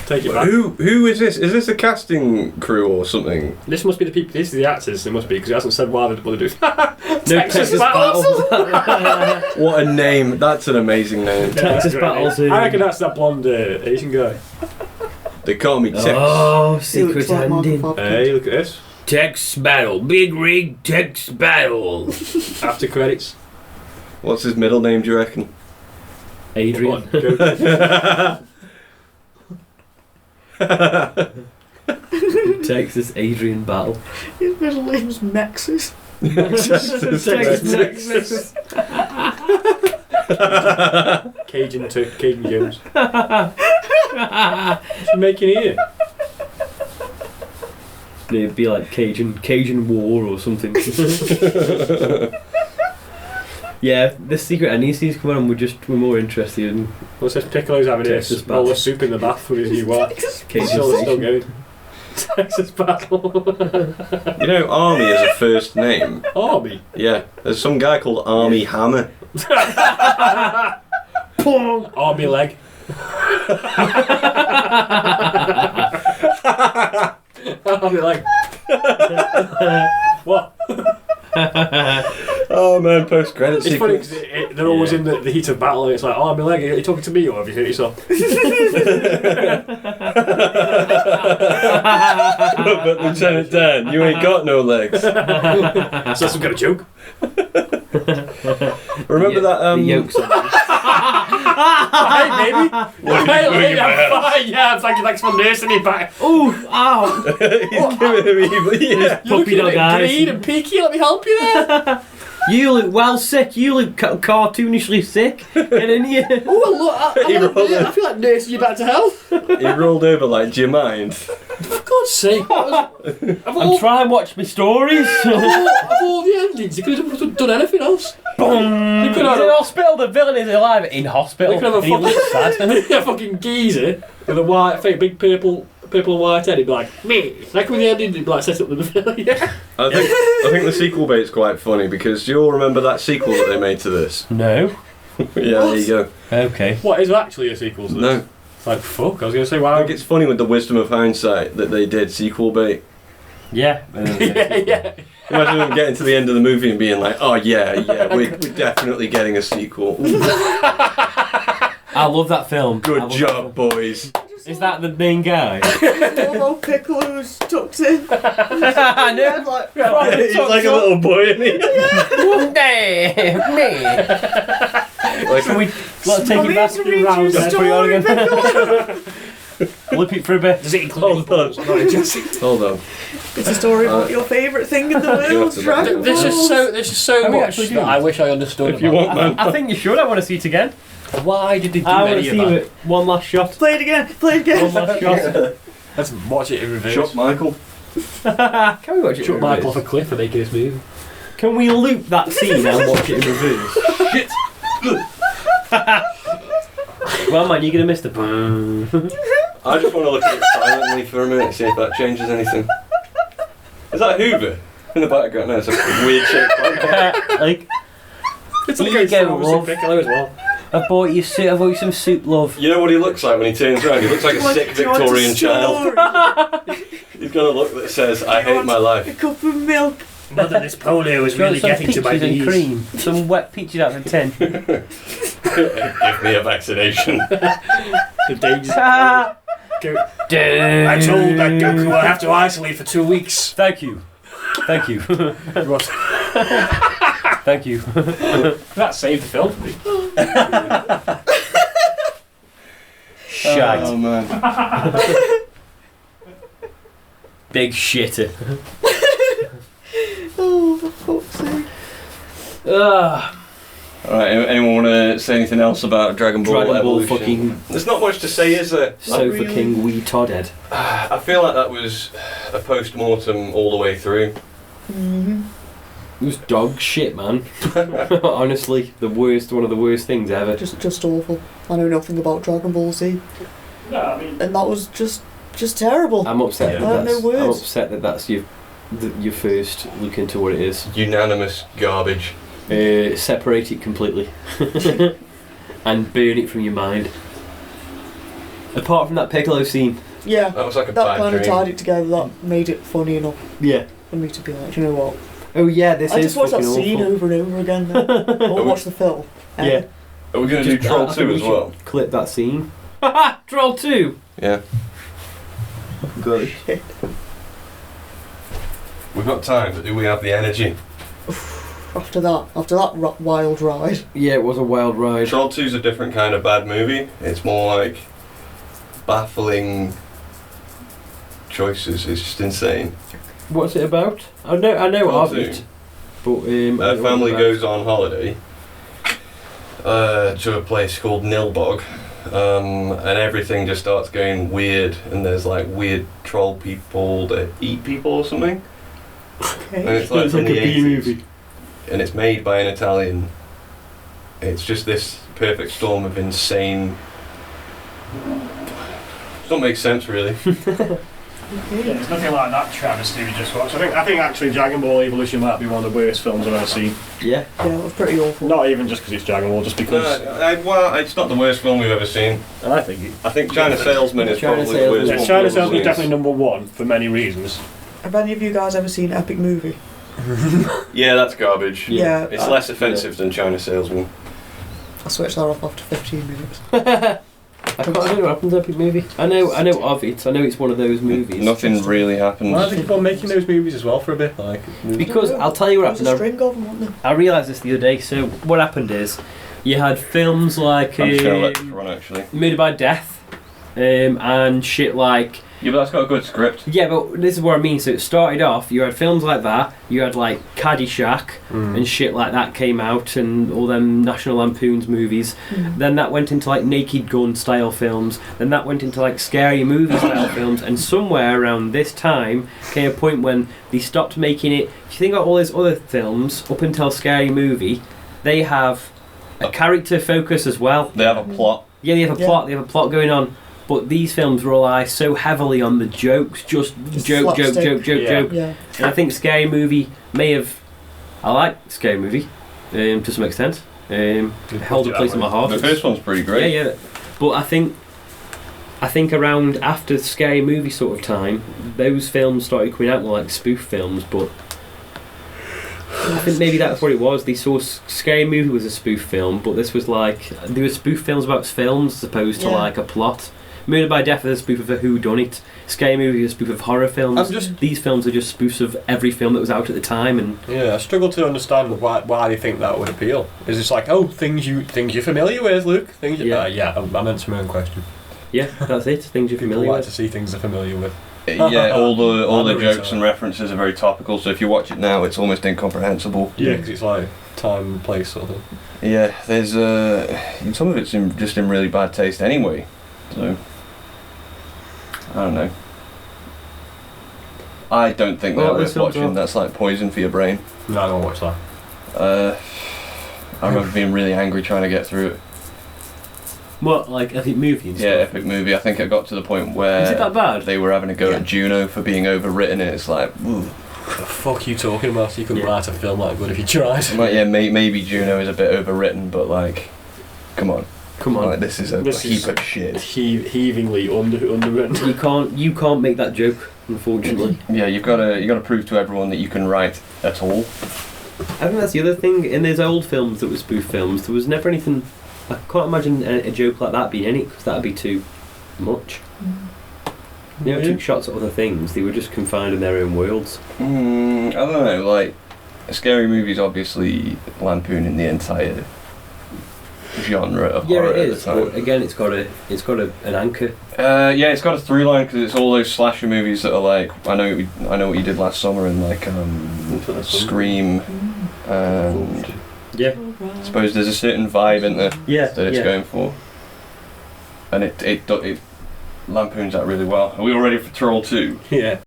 Take it back. Who is this? Is this a casting crew or something? This must be the people. This is the actors. They must be because he hasn't said why what they do. No Texas Battles. What a name! That's an amazing name. Texas Battles. I reckon that's that blonde Asian guy. They call me Tex. Oh, he secret looks like Mark ending. Fabricant. Hey, look at this. Tex Battle. Big Rig Tex Battle. After credits. What's his middle name? Do you reckon? Adrian. What? Go. Texas Adrian Battle. His middle name's Nexus. Texas Nexus. Cajun Jones. What's he making here? It'd be like Cajun War or something. Yeah, this secret ending scene's coming on. We're more interested in Well, it says Piccolo's having Texas a bowl Battle. of soup in the bath with his new wife. Cajun Still Station. going. Texas Battle. You know, Army is a first name. Army. Yeah, there's some guy called Army Hammer. Army leg. Army leg. What? Oh man, post credit It's funny sequence. because they're always in the heat of battle and it's like, Army leg, are you talking to me or have you hurt yourself? But Lieutenant Dan, you ain't got no legs. So that's some kind of joke. Remember that? The yolks on it. Hey, baby. Hey, I'm fine. Yeah, thanks for nursing me back. Ooh, ow! He's giving him evil. Yeah. Puppy dog eyes. Green and peaky. Let me help you there. You look well sick. You look cartoonishly sick. Get in here. Oh, look, I feel like nursing you back to health. He rolled over like, do you mind? For God's sake. I'm trying to watch my stories. Of all the endings, you could have done anything else. Boom. You could He's have in hospital. The villain is alive in hospital. They could have and he looks sad. a fucking geezer with a white, fake, big purple and white head. He'd be like, me. Like with the ending, he'd be like, set up with the film. Yeah. I think the sequel bait's quite funny because do you all remember that sequel that they made to this? No. Yeah, there you go. Okay. What, is actually a sequel to this? No. It's like, fuck, I was going to say, I wow. think it's funny with the wisdom of hindsight that they did sequel bait. Yeah. yeah. Imagine them getting to the end of the movie and being like, oh yeah, we're definitely getting a sequel. Ooh, I love that film. good job, boys. Is that the main guy? Normal pickle who's tucked in. I know. Like, He's like a little boy, isn't he? Me. Can we let's take it back round and put it on again? Lip it for a bit. Does it include balls? I'm not interested. Hold on. it's a story about your favourite thing in the world, to- Dragon There's Balls. just so Can we much actually do that I this? wish I understood If you about want, man. I think you should. I want to see it again. Why did they do I want to any of see that? it. One last shot. Play it again. Play it One again. last shot. Let's watch it in reverse. Shot Michael. Can we watch it? Chuck in Michael off reverse? a cliff for making this movie. Can we loop that scene and watch it in reverse? Shit! Well, man, you're gonna miss the boom. I just want to look at it silently for a minute, see if that changes anything. Is that Hoover in the background? No, it's a weird shaped plant. Like, It's Here like you go, a love. Piccolo as well. I bought you soup. I bought you some soup, love. You know what he looks like when he turns around? He looks like a sick Do you want a Victorian child. story? He's got a look that says, I Do you hate want my A life. cup of milk. Mother, this polio is Do you really want some getting to peaches my and knees. cream? Some wet peaches out of a tin. Give me a vaccination. The dangers. Ah. I told that Goku I have to isolate for 2 weeks. Thank you. Thank you. What? Thank you. That saved the film for me. Shite. Oh man. Big shitter. Oh, for fuck's sake. Alright, anyone want to say anything else about Dragon Ball Dragon Ball Evolution? fucking There's not much to say, is there? Sofa really. King wee Toddhead. I feel like that was a post-mortem all the way through. Mm-hmm. It was dog shit, man. Honestly, one of the worst things ever. Just awful. I know nothing about Dragon Ball Z, No, I mean, and that was just terrible. I'm upset. Yeah. I have no I'm words. upset that that's your first look into what it is. Unanimous garbage. Separate it completely and burn it from your mind. Apart from that Piccolo scene. Yeah, That was like a that bad kind of dream. tied it together. That made it funny enough Yeah. for me to be like, you know what? Oh yeah, this I is just watched that fucking scene awful. over and over again. Then. Or watch the film. Yeah. Are we going to do Just- Troll I 2 think we as should well? Clip that scene. Troll 2. Yeah. Good. We've got time, but do we have the energy? After that wild ride. Yeah, it was a wild ride. Troll 2's a different kind of bad movie. It's more like baffling choices. It's just insane. What's it about? I know Troll of 2. it, but I A don't know family what goes on holiday to a place called Nilbog, and everything just starts going weird, and there's like weird troll people that eat people or something. And Okay. it's like from the 80s. movie. And it's made by an Italian. It's just this perfect storm of insane. Doesn't make sense really. yeah, it's nothing like that travesty we just watched. I think actually Dragon Ball Evolution might be one of the worst films I've ever seen. Yeah. Yeah, it was pretty awful. Not even just because it's Dragon Ball, just because. Well, it's not the worst film we've ever seen. I think it. I think China Salesman is China probably the worst Salesman. one. China we've ever Salesman is seen. definitely number one for many reasons. Have any of you guys ever seen Epic Movie? Yeah, that's garbage. Yeah. It's less offensive than China Salesman. I switched that off after 15 minutes. I don't know what happens in Epic Movie. I know of it. I know it's one of those movies. Nothing really happens. Why do they keep on making those movies as well for a bit? Like, Because I'll tell you what There's a happened. string of them, wasn't there? I realised this the other day. So what happened is, you had films like I'm just gonna let this run actually. Murder by Death, and shit like. Yeah, but that's got a good script. Yeah, but this is what I mean. So it started off, you had films like that, you had like Caddyshack and shit like that came out, and all them National Lampoon's movies. Then that went into like Naked Gun style films, then that went into like scary movie style films, and somewhere around this time came a point when they stopped making it. If you think about all those other films, up until Scary Movie, they have a character focus as well. They have a plot. Yeah, they have a plot. They have a plot going on. But these films rely so heavily on the jokes, just joke. Yeah. And I think Scary Movie may have. I like Scary Movie, to some extent. Held a place in my heart. The first one's pretty great. Yeah. But I think around after Scary Movie sort of time, those films started coming out more like spoof films. But I think maybe that's what it was. They saw Scary Movie was a spoof film, but this was like there were spoof films about films as opposed to like a plot. Murder by Death is a spoof of a whodunit. Scary Movie is a spoof of horror films. These films are just spoofs of every film that was out at the time. And I struggle to understand why they think that would appeal. Is it's like, oh, things you're familiar with, Luke? Things you, I answered my own question. Yeah, that's it. Things you're familiar People like with. to see things they're familiar with. Yeah, all the jokes and references are very topical. So if you watch it now, it's almost incomprehensible. Yeah, because it's like time and place sort of thing. Yeah, there's some of it's just in really bad taste anyway. So I don't know. I don't think that worth watching. That's like poison for your brain. No, I don't watch that. I remember being really angry trying to get through it. What, like Epic Movie and stuff? Yeah, Epic Movie. I think it got to the point where Is it that bad? they were having a go at Juno for being overwritten, and it's like, ooh. What the fuck are you talking about? You couldn't write a film that good if you tried. Well, yeah, maybe Juno is a bit overwritten, but like, come on. Like, this is a heap of shit. Heavingly underwritten. You can't make that joke, unfortunately. Yeah, you gotta prove to everyone that you can write at all. I think that's the other thing. In those old films that were spoof films, there was never anything. I can't imagine a joke like that being in it, because that'd be too much. They took shots at other things. They were just confined in their own worlds. I don't know. Like, Scary Movie's obviously lampooning the entire genre of horror it is, at the time. but again, it's got an anchor. Yeah, it's got a through line because it's all those slasher movies that are like, I know what you did last summer, and like Scream, and I suppose there's a certain vibe in there that it's going for, and it lampoons that really well. Are we all ready for Troll 2? Yeah.